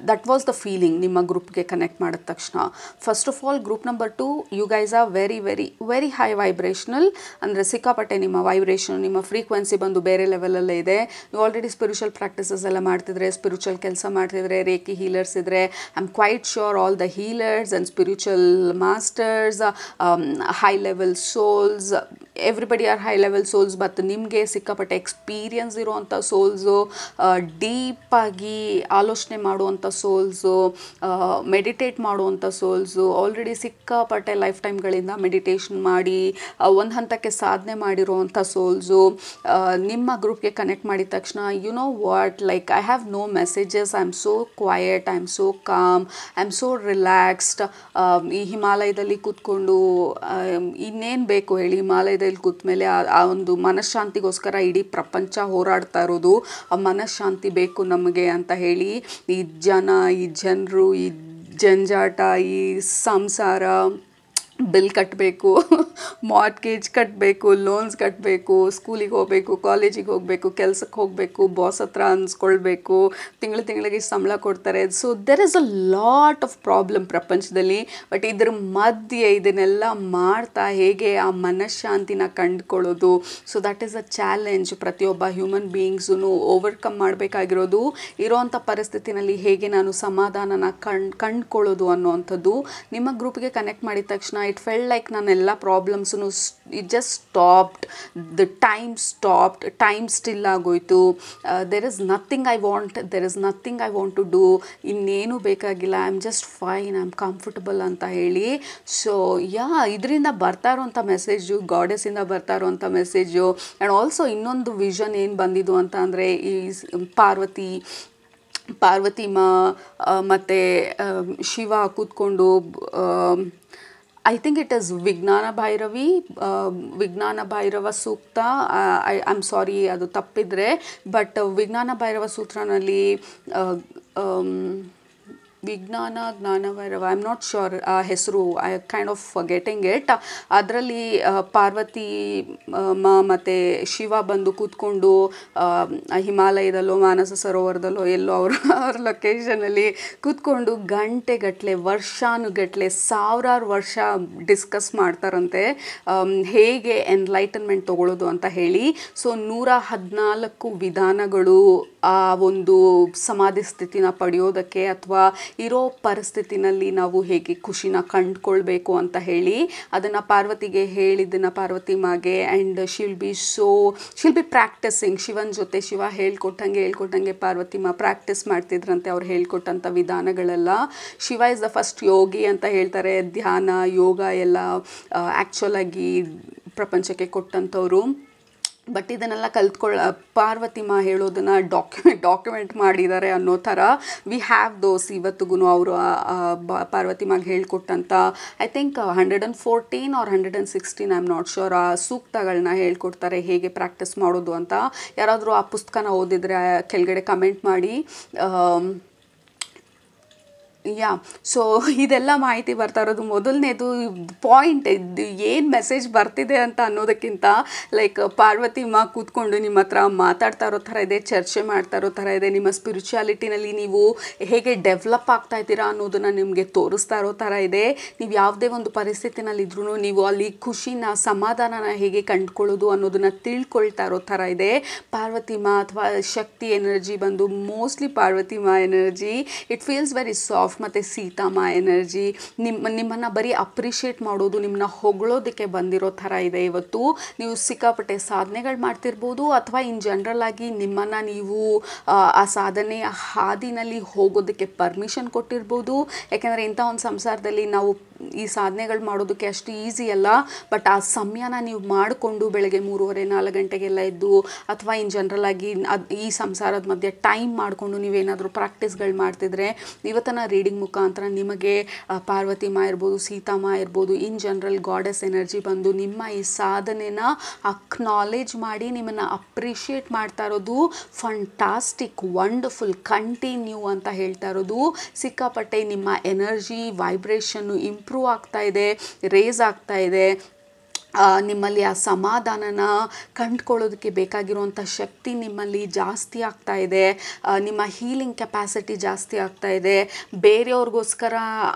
ದಟ್ ವಾಸ್ ದ ಫೀಲಿಂಗ್ ನಿಮ್ಮ ಗ್ರೂಪ್ಗೆ ಕನೆಕ್ಟ್ ಮಾಡಿದ ತಕ್ಷಣ. First of all group number 2, you guys are very very very high vibrational. ಅಂದರೆ ಸಿಕ್ಕಾಪಟ್ಟೆ ನಿಮ್ಮ ವೈಬ್ರೇಷನ್, ನಿಮ್ಮ ಫ್ರೀಕ್ವೆನ್ಸಿ ಬಂದು ಬೇರೆ ಲೆವೆಲಲ್ಲೇ ಇದೆ. ನೀವು ಆಲ್ರೆಡಿ ಸ್ಪಿರಿಚುವಲ್ ಪ್ರಾಕ್ಟೀಸಸ್ ಎಲ್ಲ ಮಾಡ್ತಿದ್ರೆ, ಸ್ಪಿರಿಚುವಲ್ ಕೆಲಸ ಮಾಡ್ತಿದ್ರೆ, ರೇಕಿ ಹೀಲರ್ಸ್ ಇದ್ದರೆ, I am quite sure all the healers and spiritual masters, high level souls, everybody are high level souls. But ನಿಮಗೆ ಸಿಕ್ಕಾಪಟ್ಟೆ ಎಕ್ಸ್ಪೀರಿಯನ್ಸ್ ಇರುವಂಥ ಸೋಲ್ಸು, ಡೀಪಾಗಿ ಆಲೋಚನೆ ಮಾಡುವಂಥ ಸೋಲ್ಸು, ಮೆಡಿಟೇಟ್ ಮಾಡುವಂಥ ಸೋಲ್ಸು, ಆಲ್ರೆಡಿ ಸಿಕ್ಕಾಪಟ್ಟೆ ಲೈಫ್ ಟೈಮ್ಗಳಿಂದ ಮೆಡಿಟೇಷನ್ ಮಾಡಿ ಒಂದು ಹಂತಕ್ಕೆ ಸಾಧನೆ ಮಾಡಿರುವಂಥ ಸೋಲ್ಸು ನಿಮ್ಮ ಗ್ರೂಪ್ಗೆ ಕನೆಕ್ಟ್ ಮಾಡಿದ ತಕ್ಷಣ, you know what, like I have no messages, I am so quiet, I am so calm, I am so relaxed. ಈ ಹಿಮಾಲಯದಲ್ಲಿ ಕೂತ್ಕೊಂಡು ಇನ್ನೇನು ಬೇಕು ಹೇಳಿ, ಹಿಮಾಲಯದಲ್ಲಿ ಕೂತ್ಮೇಲೆ ಆ ಒಂದು ಮನಃಶಾಂತಿಗೋಸ್ಕರ ಇಡೀ ಪ್ರಪಂಚ ಹೋರಾಡ್ತಾ ಇರೋದು, ಆ ಮನಃಶಾಂತಿ ಬೇಕು ನಮಗೆ ಅಂತ ಹೇಳಿ ಈ ಜನರು, ಈ ಜಂಜಾಟ, ಈ ಸಂಸಾರ, ಬಿಲ್ ಕಟ್ಟಬೇಕು, ಮಾರ್ಟ್ಗೇಜ್ ಕಟ್ಟಬೇಕು, ಲೋನ್ಸ್ ಕಟ್ಟಬೇಕು, ಸ್ಕೂಲಿಗೆ ಹೋಗಬೇಕು, ಕಾಲೇಜಿಗೆ ಹೋಗಬೇಕು, ಕೆಲಸಕ್ಕೆ ಹೋಗಬೇಕು, ಬಾಸ್ ಹತ್ರ ಅನ್ಸ್ಕೊಳ್ಬೇಕು, ತಿಂಗಳಿಗೆ ಸಂಬಳ ಕೊಡ್ತಾರೆ. So there is a lot of problem ಪ್ರಪಂಚದಲ್ಲಿ. ಬಟ್ ಇದ್ರ ಮಧ್ಯೆ ಇದನ್ನೆಲ್ಲ ಮಾಡ್ತಾ ಹೇಗೆ ಆ ಮನಃಶಾಂತಿನ ಕಂಡುಕೊಳ್ಳೋದು, so that is a challenge ಪ್ರತಿಯೊಬ್ಬ ಹ್ಯೂಮನ್ ಬೀಯಿಂಗ್ಸೂ ಓವರ್ಕಮ್ ಮಾಡಬೇಕಾಗಿರೋದು. ಇರೋವಂಥ ಪರಿಸ್ಥಿತಿನಲ್ಲಿ ಹೇಗೆ ನಾನು ಸಮಾಧಾನನ ಕಂಡುಕೊಳ್ಳೋದು ಅನ್ನೋವಂಥದ್ದು. ನಿಮ್ಮ ಗ್ರೂಪ್ಗೆ ಕನೆಕ್ಟ್ ಮಾಡಿದ ತಕ್ಷಣ ಇಟ್ ಫೆಲ್ಟ್ ಲೈಕ್ ನನ್ನೆಲ್ಲ ಪ್ರಾಬ್ಲಮ್ಸೂ it just stopped, the time stopped, time still ಆಗೋಯ್ತು. There is nothing I want to do, ಇನ್ನೇನು ಬೇಕಾಗಿಲ್ಲ, I am just fine, I am comfortable ಅಂತ ಹೇಳಿ. ಸೊ ಇದರಿಂದ ಬರ್ತಾ ಇರೋವಂಥ ಮೆಸೇಜು, ಗಾಡೆಸ್ಸಿಂದ ಬರ್ತಾ ಇರೋವಂಥ ಮೆಸೇಜು. ಆ್ಯಂಡ್ ಆಲ್ಸೋ ಇನ್ನೊಂದು ವಿಷನ್ ಏನು ಬಂದಿದ್ದು ಅಂತ ಅಂದರೆ, ಈ ಪಾರ್ವತಿ ಮತ್ತು ಶಿವ ಕೂತ್ಕೊಂಡು, ಐ ಥಿಂಕ್ ಇಟ್ ಈಸ್ ವಿಜ್ಞಾನ ಭೈರವ ಸೂಕ್ತ, ಐ ಆಮ್ ಸಾರಿ ಅದು ತಪ್ಪಿದರೆ, ಬಟ್ ವಿಜ್ಞಾನ ಭೈರವ ಸೂತ್ರನಲ್ಲಿ ಜ್ಞಾನ Bhairava, I am not sure ಆ ಹೆಸರು, I kind of getting it. ಅದರಲ್ಲಿ ಪಾರ್ವತಿ ಮತ್ತು ಶಿವ ಬಂದು ಕೂತ್ಕೊಂಡು ಹಿಮಾಲಯದಲ್ಲೋ ಮಾನಸ ಸರೋವರದಲ್ಲೋ ಎಲ್ಲೋ ಅವ್ರ ಲೊಕೇಶನಲ್ಲಿ ಕೂತ್ಕೊಂಡು ಗಂಟೆಗಟ್ಟಲೆ, ವರ್ಷಾನುಗಟ್ಟಲೆ, ಸಾವಿರಾರು ವರ್ಷ ಡಿಸ್ಕಸ್ ಮಾಡ್ತಾರಂತೆ ಹೇಗೆ ಎನ್ಲೈಟನ್ಮೆಂಟ್ ತೊಗೊಳ್ಳೋದು ಅಂತ ಹೇಳಿ. ಸೊ 114 ವಿಧಾನಗಳು ಆ ಒಂದು ಸಮಾಧಿ ಸ್ಥಿತಿನ ಪಡೆಯೋದಕ್ಕೆ, ಅಥವಾ ಇರೋ ಪರಿಸ್ಥಿತಿನಲ್ಲಿ ನಾವು ಹೇಗೆ ಖುಷಿನ ಕಂಡುಕೊಳ್ಬೇಕು ಅಂತ ಹೇಳಿ ಅದನ್ನು ಪಾರ್ವತಿಗೆ ಹೇಳಿದ್ದನ್ನು ಪಾರ್ವತಿ ಮಾಗೆ. ಆ್ಯಂಡ್ ಶಿಲ್ ಬಿ ಪ್ರಾಕ್ಟಿಸಿಂಗ್ ಶಿವನ ಜೊತೆ, ಶಿವ ಹೇಳ್ಕೊಟ್ಟಂಗೆ ಪಾರ್ವತಿ ಮಾ ಪ್ರಾಕ್ಟೀಸ್ ಮಾಡ್ತಿದ್ರಂತೆ ಅವ್ರು ಹೇಳ್ಕೊಟ್ಟಂಥ ವಿಧಾನಗಳೆಲ್ಲ. Shiva is the first yogi ಅಂತ ಹೇಳ್ತಾರೆ. ಧ್ಯಾನ, ಯೋಗ ಎಲ್ಲ ಆ್ಯಕ್ಚುಲಾಗಿ ಪ್ರಪಂಚಕ್ಕೆ ಕೊಟ್ಟಂಥವ್ರು. ಬಟ್ ಇದನ್ನೆಲ್ಲ ಪಾರ್ವತಿ ಮಾ ಹೇಳೋದನ್ನು ಡಾಕ್ಯುಮೆಂಟ್ ಮಾಡಿದ್ದಾರೆ ಅನ್ನೋ ಥರ ವಿ ಹ್ಯಾವ್ ದೋಸ್ ಇವತ್ತಿಗೂ. ಅವರು ಪಾರ್ವತಿ ಮಾಗೆ ಹೇಳ್ಕೊಟ್ಟಂಥ I think 114 or 116, I am not sure, ಆ ಸೂಕ್ತಗಳನ್ನ ಹೇಳ್ಕೊಡ್ತಾರೆ ಹೇಗೆ ಪ್ರಾಕ್ಟೀಸ್ ಮಾಡೋದು ಅಂತ. ಯಾರಾದರೂ ಆ ಪುಸ್ತಕನ ಓದಿದರೆ ಕೆಳಗಡೆ ಕಮೆಂಟ್ ಮಾಡಿ. ಸೊ ಇದೆಲ್ಲ ಮಾಹಿತಿ ಬರ್ತಾ ಇರೋದು. ಮೊದಲನೇದು ಪಾಯಿಂಟ್, ಇದು ಏನು ಮೆಸೇಜ್ ಬರ್ತಿದೆ ಅಂತ ಅನ್ನೋದಕ್ಕಿಂತ ಲೈಕ್ ಪಾರ್ವತಿ ಮಾ ಕೂತ್ಕೊಂಡು ನಿಮ್ಮ ಹತ್ರ ಮಾತಾಡ್ತಾ ಇರೋ ಥರ ಇದೆ, ಚರ್ಚೆ ಮಾಡ್ತಾ ಇರೋ ಥರ ಇದೆ. ನಿಮ್ಮ ಸ್ಪಿರಿಚುಯಾಲಿಟಿನಲ್ಲಿ ನೀವು ಹೇಗೆ ಡೆವಲಪ್ ಆಗ್ತಾ ಇದ್ದೀರಾ ಅನ್ನೋದನ್ನು ನಿಮಗೆ ತೋರಿಸ್ತಾ ಇರೋ ಥರ ಇದೆ. ನೀವು ಯಾವುದೇ ಒಂದು ಪರಿಸ್ಥಿತಿನಲ್ಲಿದ್ರೂ ನೀವು ಅಲ್ಲಿ ಖುಷಿನ, ಸಮಾಧಾನನ ಹೇಗೆ ಕಂಡುಕೊಳ್ಳೋದು ಅನ್ನೋದನ್ನು ತಿಳ್ಕೊಳ್ತಾ ಇರೋ ಥರ ಇದೆ. ಪಾರ್ವತಿ ಮಾ ಅಥವಾ ಶಕ್ತಿ ಎನರ್ಜಿ ಬಂದು ಮೋಸ್ಟ್ಲಿ ಪಾರ್ವತಿ ಮಾ energy, it feels very soft. ಮತ್ತು ಸೀತಾಮ ಎನರ್ಜಿ ನಿಮ್ಮನ್ನು ಬರೀ ಅಪ್ರಿಷಿಯೇಟ್ ಮಾಡೋದು, ನಿಮ್ಮನ್ನ ಹೊಗಳೋದಕ್ಕೆ ಬಂದಿರೋ ಥರ ಇದೆ. ಇವತ್ತು ನೀವು ಸಿಕ್ಕಾಪಟ್ಟೆ ಸಾಧನೆಗಳು ಮಾಡ್ತಿರ್ಬೋದು, ಅಥವಾ ಇನ್ ಜನರಲ್ ಆಗಿ ನಿಮ್ಮನ್ನು ನೀವು ಆ ಸಾಧನೆಯ ಹಾದಿನಲ್ಲಿ ಹೋಗೋದಕ್ಕೆ ಪರ್ಮಿಷನ್ ಕೊಟ್ಟಿರ್ಬೋದು. ಯಾಕೆಂದರೆ ಇಂಥ ಒಂದು ಸಂಸಾರದಲ್ಲಿ ನಾವು ಈ ಸಾಧನೆಗಳು ಮಾಡೋದಕ್ಕೆ ಅಷ್ಟು ಈಸಿ ಅಲ್ಲ. ಬಟ್ ಆ ಸಮಯನ ನೀವು ಮಾಡಿಕೊಂಡು ಬೆಳಗ್ಗೆ 3:30-4 ಗಂಟೆಗೆಲ್ಲ ಇದ್ದು, ಅಥವಾ ಇನ್ ಜನರಲ್ ಆಗಿ ಈ ಸಂಸಾರದ ಮಧ್ಯೆ ಟೈಮ್ ಮಾಡಿಕೊಂಡು ನೀವೇನಾದರೂ ಪ್ರಾಕ್ಟೀಸ್ಗಳು ಮಾಡ್ತಿದ್ರೆ, ಇವತ್ತನ ರೀಡಿಂಗ್ ಮುಖಾಂತರ ನಿಮಗೆ ಪಾರ್ವತಿ ಮಾ ಇರ್ಬೋದು, ಸೀತಾಮ ಇರ್ಬೋದು, ಇನ್ ಜನರಲ್ ಗಾಡೆಸ್ ಎನರ್ಜಿ ಬಂದು ನಿಮ್ಮ ಈ ಸಾಧನೆನ ಅಕ್ನಾಲೇಜ್ ಮಾಡಿ ನಿಮ್ಮನ್ನು ಅಪ್ರಿಷಿಯೇಟ್ ಮಾಡ್ತಾ ಇರೋದು. ಫಂಟಾಸ್ಟಿಕ್, ವಂಡರ್ಫುಲ್, ಕಂಟಿನ್ಯೂ ಅಂತ ಹೇಳ್ತಾ ಇರೋದು. ಸಿಕ್ಕಾಪಟ್ಟೆ ನಿಮ್ಮ ಎನರ್ಜಿ ವೈಬ್ರೇಷನ್ನು ಇಂಪ್ರೂವ್ ಆಗ್ತಾ ಇದೆ, ರೇಸ್ ಆಗ್ತಾ ಇದೆ. ನಿಮ್ಮಲ್ಲಿ ಆ ಸಮಾಧಾನನ ಕಂಡುಕೊಳ್ಳೋದಕ್ಕೆ ಬೇಕಾಗಿರುವಂಥ ಶಕ್ತಿ ನಿಮ್ಮಲ್ಲಿ ಜಾಸ್ತಿ ಆಗ್ತಾ ಇದೆ. ನಿಮ್ಮ ಹೀಲಿಂಗ್ ಕೆಪಾಸಿಟಿ ಜಾಸ್ತಿ ಆಗ್ತಾ ಇದೆ. ಬೇರೆಯವ್ರಿಗೋಸ್ಕರ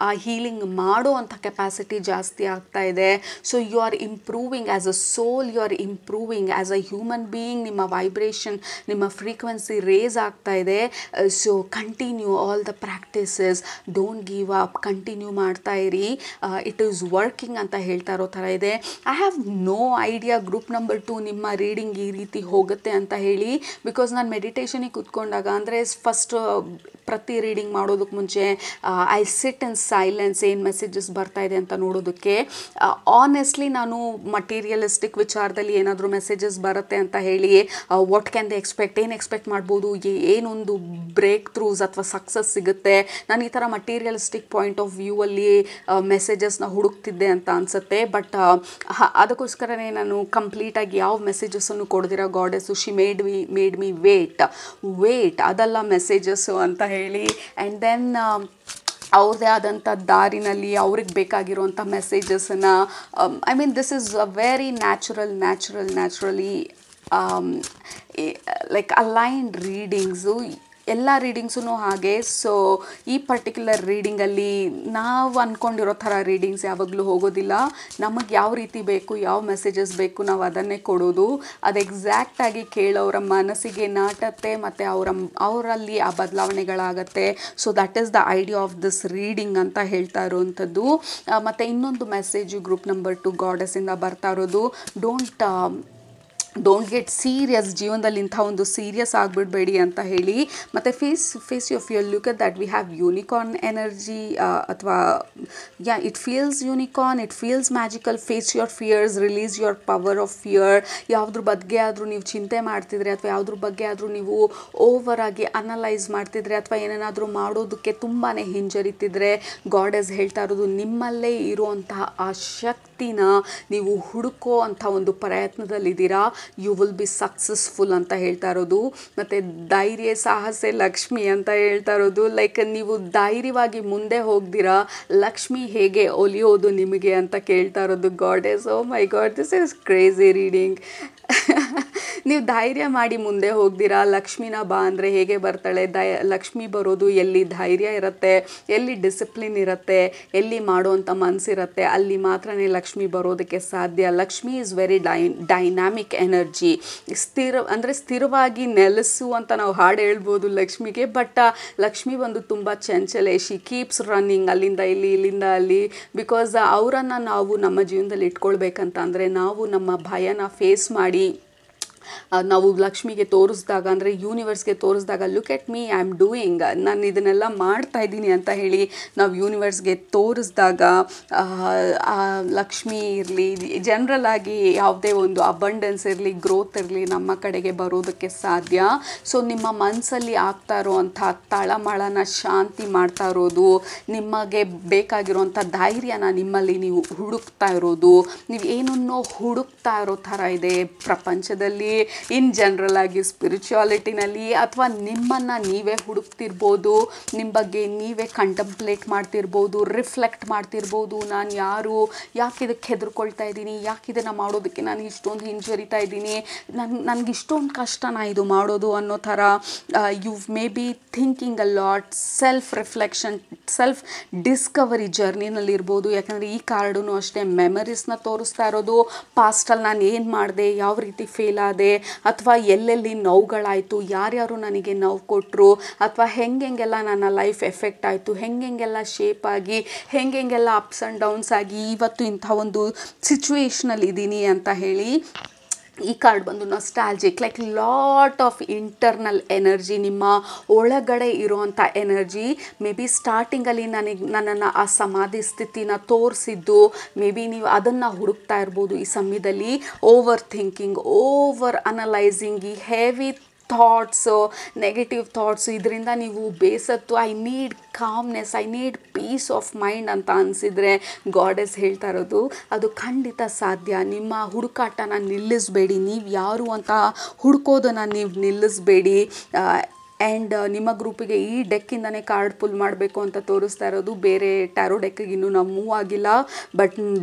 ಆ ಹೀಲಿಂಗ್ ಮಾಡೋ ಅಂಥ ಕೆಪಾಸಿಟಿ ಜಾಸ್ತಿ ಆಗ್ತಾ ಇದೆ. So you are improving as a soul, you are improving as a human being. ನಿಮ್ಮ ವೈಬ್ರೇಷನ್, ನಿಮ್ಮ ಫ್ರೀಕ್ವೆನ್ಸಿ ರೇಸ್ ಆಗ್ತಾ ಇದೆ. ಸೊ continue all the practices, don't give up, continue ಮಾಡ್ತಾ ಇರಿ. ಇಟ್ ಈಸ್ ವರ್ಕಿಂಗ್ ಅಂತ ಹೇಳ್ತಾ ಇರೋ ಥರ ಇದೆ. I have no idea group number 2 ನಿಮ್ಮ ರೀಡಿಂಗ್ ಈ ರೀತಿ ಹೋಗುತ್ತೆ ಅಂತ ಹೇಳಿ. ಬಿಕಾಸ್ ನಾನು ಮೆಡಿಟೇಷನಿಗೆ ಕೂತ್ಕೊಂಡಾಗ, ಅಂದರೆ ಫಸ್ಟ್ ಪ್ರತಿ ರೀಡಿಂಗ್ ಮಾಡೋದಕ್ಕೆ ಮುಂಚೆ ಐ ಸಿಟ್ ಇನ್ ಸೈಲೆನ್ಸ್, ಏನು ಮೆಸೇಜಸ್ ಬರ್ತಾ ಇದೆ ಅಂತ ನೋಡೋದಕ್ಕೆ. ಆನೆಸ್ಟ್ಲಿ ನಾನು ಮಟೀರಿಯಲಿಸ್ಟಿಕ್ ವಿಚಾರದಲ್ಲಿ ಏನಾದರೂ ಮೆಸೇಜಸ್ ಬರುತ್ತೆ ಅಂತ ಹೇಳಿ ವಾಟ್ ಕ್ಯಾನ್ ದೇ ಎಕ್ಸ್ಪೆಕ್ಟ್, ಏನು ಎಕ್ಸ್ಪೆಕ್ಟ್ ಮಾಡ್ಬೋದು, ಏನೊಂದು ಬ್ರೇಕ್ ಥ್ರೂಸ್ ಅಥವಾ ಸಕ್ಸಸ್ ಸಿಗುತ್ತೆ, ನಾನು ಈ ಥರ ಮಟೀರಿಯಲಿಸ್ಟಿಕ್ ಪಾಯಿಂಟ್ ಆಫ್ ವ್ಯೂ ಅಲ್ಲಿ ಮೆಸೇಜಸ್ನ ಹುಡುಕ್ತಿದ್ದೆ ಅಂತ ಅನಿಸುತ್ತೆ. ಬಟ್ ಅದಕ್ಕೋಸ್ಕರನೇ ನಾನು ಕಂಪ್ಲೀಟಾಗಿ ಯಾವ ಮೆಸೇಜಸ್ಸನ್ನು ಕೊಡ್ದಿರೋ goddess she made me wait ಅದೆಲ್ಲ ಮೆಸೇಜಸ್ಸು ಅಂತ ಹೇಳಿ. ಆ್ಯಂಡ್ ದೆನ್ ಅವ್ರದ್ದೇ ಆದಂಥ ದಾರಿನಲ್ಲಿ ಅವ್ರಿಗೆ ಬೇಕಾಗಿರುವಂಥ ಮೆಸೇಜಸನ್ನು, I mean this is a very naturally like aligned readings. ಎಲ್ಲ ರೀಡಿಂಗ್ಸೂ ಹಾಗೆ. ಸೊ ಈ ಪರ್ಟಿಕ್ಯುಲರ್ ರೀಡಿಂಗಲ್ಲಿ ನಾವು ಅಂದ್ಕೊಂಡಿರೋ ಥರ ರೀಡಿಂಗ್ಸ್ ಯಾವಾಗಲೂ ಹೋಗೋದಿಲ್ಲ. ನಮಗೆ ಯಾವ ರೀತಿ ಬೇಕು, ಯಾವ ಮೆಸೇಜಸ್ ಬೇಕು, ನಾವು ಅದನ್ನೇ ಕೊಡೋದು. ಅದು ಎಕ್ಸಾಕ್ಟಾಗಿ ಕೇಳೋರ ಮನಸ್ಸಿಗೆ ನಾಟತ್ತೆ ಮತ್ತು ಅವರಲ್ಲಿ ಆ ಬದಲಾವಣೆಗಳಾಗತ್ತೆ. So that is the idea of this reading ಅಂತ ಹೇಳ್ತಾ ಇರೋವಂಥದ್ದು. ಮತ್ತು ಇನ್ನೊಂದು ಮೆಸೇಜು ಗ್ರೂಪ್ ನಂಬರ್ 2 ಗಾಡೆಸ್ಸಿಂದ ಬರ್ತಾ ಇರೋದು, ಡೋಂಟ್ ಗೆಟ್ ಸೀರಿಯಸ್. ಜೀವನದಲ್ಲಿ ಇಂಥ ಒಂದು ಸೀರಿಯಸ್ ಆಗಿಬಿಡಬೇಡಿ ಅಂತ ಹೇಳಿ. ಮತ್ತು face your fear, look at that we have unicorn energy, ಅಥವಾ it feels unicorn, it feels magical. Face your fears, release your power of fear. ಯಾವುದ್ರ ಬಗ್ಗೆ ಆದರೂ ನೀವು ಚಿಂತೆ ಮಾಡ್ತಿದ್ರೆ, ಅಥವಾ ಯಾವುದ್ರ ಬಗ್ಗೆ ಆದರೂ ನೀವು ಓವರ್ ಆಗಿ ಅನಲೈಸ್ ಮಾಡ್ತಿದ್ರೆ, ಅಥವಾ ಏನೇನಾದರೂ ಮಾಡೋದಕ್ಕೆ ತುಂಬಾ ಹಿಂಜರಿತಿದ್ರೆ, ಗಾಡೆಸ್ ಹೇಳ್ತಾ ಇರೋದು ನಿಮ್ಮಲ್ಲೇ ಇರುವಂತಹ ಆ ಶಕ್ತಿನ ನೀವು ಹುಡುಕೋ ಅಂಥ ಒಂದು ಪ್ರಯತ್ನದಲ್ಲಿದ್ದೀರಾ. ಯು ವಿಲ್ ಬಿ ಸಕ್ಸಸ್ಫುಲ್ ಅಂತ ಹೇಳ್ತಾ ಇರೋದು. ಮತ್ತು ಧೈರ್ಯ ಸಾಹಸೆ ಲಕ್ಷ್ಮಿ ಅಂತ ಹೇಳ್ತಾ ಇರೋದು. ಲೈಕ್ ನೀವು ಧೈರ್ಯವಾಗಿ ಮುಂದೆ ಹೋಗ್ದಿರಾ, ಲಕ್ಷ್ಮಿ ಹೇಗೆ ಒಲಿಯೋದು ನಿಮಗೆ ಅಂತ ಕೇಳ್ತಾ ಇರೋದು goddess. Oh my god, this is crazy reading. ನೀವು ಧೈರ್ಯ ಮಾಡಿ ಮುಂದೆ ಹೋಗ್ದಿರಾ, ಲಕ್ಷ್ಮಿನ ಬಾ ಅಂದರೆ ಹೇಗೆ ಬರ್ತಾಳೆ? ಲಕ್ಷ್ಮಿ ಬರೋದು ಎಲ್ಲಿ ಧೈರ್ಯ ಇರುತ್ತೆ, ಎಲ್ಲಿ ಡಿಸಿಪ್ಲಿನ್ ಇರುತ್ತೆ, ಎಲ್ಲಿ ಮಾಡುವಂಥ ಮನಸ್ಸಿರುತ್ತೆ, ಅಲ್ಲಿ ಮಾತ್ರನೇ ಲಕ್ಷ್ಮಿ ಬರೋದಕ್ಕೆ ಸಾಧ್ಯ. Lakshmi is very dynamic energy. ಸ್ಥಿರವಾಗಿ ನೆಲೆಸು ಅಂತ ನಾವು ಹಾಡು ಹೇಳ್ಬೋದು ಲಕ್ಷ್ಮಿಗೆ. ಬಟ್ ಲಕ್ಷ್ಮಿ ಬಂದು ತುಂಬ ಚಂಚಲೆ. ಶಿ ಕೀಪ್ಸ್ ರನ್ನಿಂಗ್, ಅಲ್ಲಿಂದ ಇಲ್ಲಿ, ಇಲ್ಲಿಂದ ಅಲ್ಲಿ. ಬಿಕಾಸ್ ಅವರನ್ನು ನಾವು ನಮ್ಮ ಜೀವನದಲ್ಲಿ ಇಟ್ಕೊಳ್ಬೇಕಂತ ಅಂದರೆ ನಾವು ನಮ್ಮ ಭಯನ ಫೇಸ್ ಮಾಡಿ ನಾವು ಲಕ್ಷ್ಮಿಗೆ ತೋರಿಸಿದಾಗ, ಅಂದರೆ ಯೂನಿವರ್ಸ್ಗೆ ತೋರಿಸಿದಾಗ, look at me, I am doing, ನಾನು ಇದನ್ನೆಲ್ಲ ಮಾಡ್ತಾ ಇದ್ದೀನಿ ಅಂತ ಹೇಳಿ ನಾವು ಯೂನಿವರ್ಸ್ಗೆ ತೋರಿಸಿದಾಗ ಲಕ್ಷ್ಮಿ ಇರಲಿ, ಜನರಲ್ ಆಗಿ ಯಾವುದೇ ಒಂದು ಅಬಂಡೆನ್ಸ್ ಇರಲಿ, ಗ್ರೋತ್ ಇರಲಿ, ನಮ್ಮ ಕಡೆಗೆ ಬರೋದಕ್ಕೆ ಸಾಧ್ಯ. ಸೊ ನಿಮ್ಮ ಮನಸ್ಸಲ್ಲಿ ಆಗ್ತಾ ಇರೋವಂಥ ತಳಮಳನ ಶಾಂತಿ ಮಾಡ್ತಾ ಇರೋದು, ನಿಮಗೆ ಬೇಕಾಗಿರುವಂಥ ಧೈರ್ಯನ ನಿಮ್ಮಲ್ಲಿ ನೀವು ಹುಡುಕ್ತಾ ಇರೋದು, ನೀವು ಏನನ್ನೋ ಹುಡುಕ್ತಾ ಇರೋ ಥರ ಇದೆ ಪ್ರಪಂಚದಲ್ಲಿ. ಇನ್ ಜನರಲ್ ಆಗಿ ಸ್ಪಿರಿಚುಯಾಲಿಟಿನಲ್ಲಿ, ಅಥವಾ ನಿಮ್ಮನ್ನು ನೀವೇ ಹುಡುಕ್ತಿರ್ಬೋದು, ನಿಮ್ಮ ಬಗ್ಗೆ ನೀವೇ ಕಂಟಂಪ್ಲೇಟ್ ಮಾಡ್ತಿರ್ಬೋದು, ರಿಫ್ಲೆಕ್ಟ್ ಮಾಡ್ತಿರ್ಬೋದು. ನಾನು ಯಾರು, ಯಾಕೆ ಇದಕ್ಕೆ ಹೆದರ್ಕೊಳ್ತಾ ಇದ್ದೀನಿ, ಯಾಕೆ ಇದನ್ನು ಮಾಡೋದಕ್ಕೆ ನಾನು ಇಷ್ಟೊಂದು ಹಿಂಜರಿತಾ ಇದ್ದೀನಿ, ನನಗೆ ಇಷ್ಟೊಂದು ಕಷ್ಟನ ಇದು ಮಾಡೋದು ಅನ್ನೋ ಥರ you may be thinking a lot. Self reflection, self discovery ಜರ್ನಿನಲ್ಲಿರ್ಬೋದು. ಯಾಕಂದರೆ ಈ ಕಾರ್ಡೂ ಅಷ್ಟೇ ಮೆಮರೀಸ್ನ ತೋರಿಸ್ತಾ ಇರೋದು. ಪಾಸ್ಟಲ್ಲಿ ನಾನು ಏನು ಮಾಡಿದೆ, ಯಾವ ರೀತಿ ಫೇಲ್ ಆದೆ, ಅಥವಾ ಎಲ್ಲೆಲ್ಲಿ ನೋವುಗಳಾಯಿತು, ಯಾರ್ಯಾರು ನನಗೆ ನೋವು ಕೊಟ್ಟರು, ಅಥವಾ ಹೆಂಗೆಲ್ಲ ನನ್ನ ಲೈಫ್ ಎಫೆಕ್ಟ್ ಆಯಿತು, ಹೆಂಗೆಲ್ಲ ಶೇಪ್ ಆಗಿ, ಹೆಂಗೆಲ್ಲ ಅಪ್ಸ್ ಆ್ಯಂಡ್ ಡೌನ್ಸ್ ಆಗಿ ಇವತ್ತು ಇಂಥ ಒಂದು ಸಿಚುವೇಷನಲ್ಲಿ ಇದ್ದೀನಿ ಅಂತ ಹೇಳಿ. ಈ ಕಾರ್ಡ್ ಬಂದು nostalgic, like lot of internal energy, ನಿಮ್ಮ ಒಳಗಡೆ ಇರುವಂಥ ಎನರ್ಜಿ. ಮೇ ಬಿ ಸ್ಟಾರ್ಟಿಂಗಲ್ಲಿ ನನ್ನನ್ನು ಆ ಸಮಾಧಿ ಸ್ಥಿತಿನ ತೋರಿಸಿದ್ದು, ಮೇ ಬಿ ನೀವು ಅದನ್ನು ಹುಡುಕ್ತಾ ಇರ್ಬೋದು ಈ ಸಮಯದಲ್ಲಿ. ಓವರ್ ಥಿಂಕಿಂಗ್, ಓವರ್ ಅನಲೈಸಿಂಗ್, ಈ ಹೆವಿ ಥಾಟ್ಸು, ನೆಗೆಟಿವ್ ಥಾಟ್ಸು, ಇದರಿಂದ ನೀವು ಬೇಸತ್ತು, I need calmness, I need peace of mind ಅಂತ ಅನಿಸಿದರೆ, ಗಾಡೆಸ್ ಹೇಳ್ತಾ ಇರೋದು ಅದು ಖಂಡಿತ ಸಾಧ್ಯ. ನಿಮ್ಮ ಹುಡುಕಾಟನ ನಿಲ್ಲಿಸಬೇಡಿ, ನೀವು ಯಾರು ಅಂತ ಹುಡುಕೋದನ್ನು ನೀವು ನಿಲ್ಲಿಸಬೇಡಿ. ಆ್ಯಂಡ್ ನಿಮ್ಮ ಗ್ರೂಪಿಗೆ ಈ ಡೆಕ್ಕಿಂದನೇ ಕಾರ್ಡ್ ಪುಲ್ ಮಾಡಬೇಕು ಅಂತ ತೋರಿಸ್ತಾ ಇರೋದು. ಬೇರೆ ಟ್ಯಾರೋ ಡೆಕ್ಕಿಗೆ ಇನ್ನೂ ನಾವು ಮೂವ್ ಆಗಿಲ್ಲ, but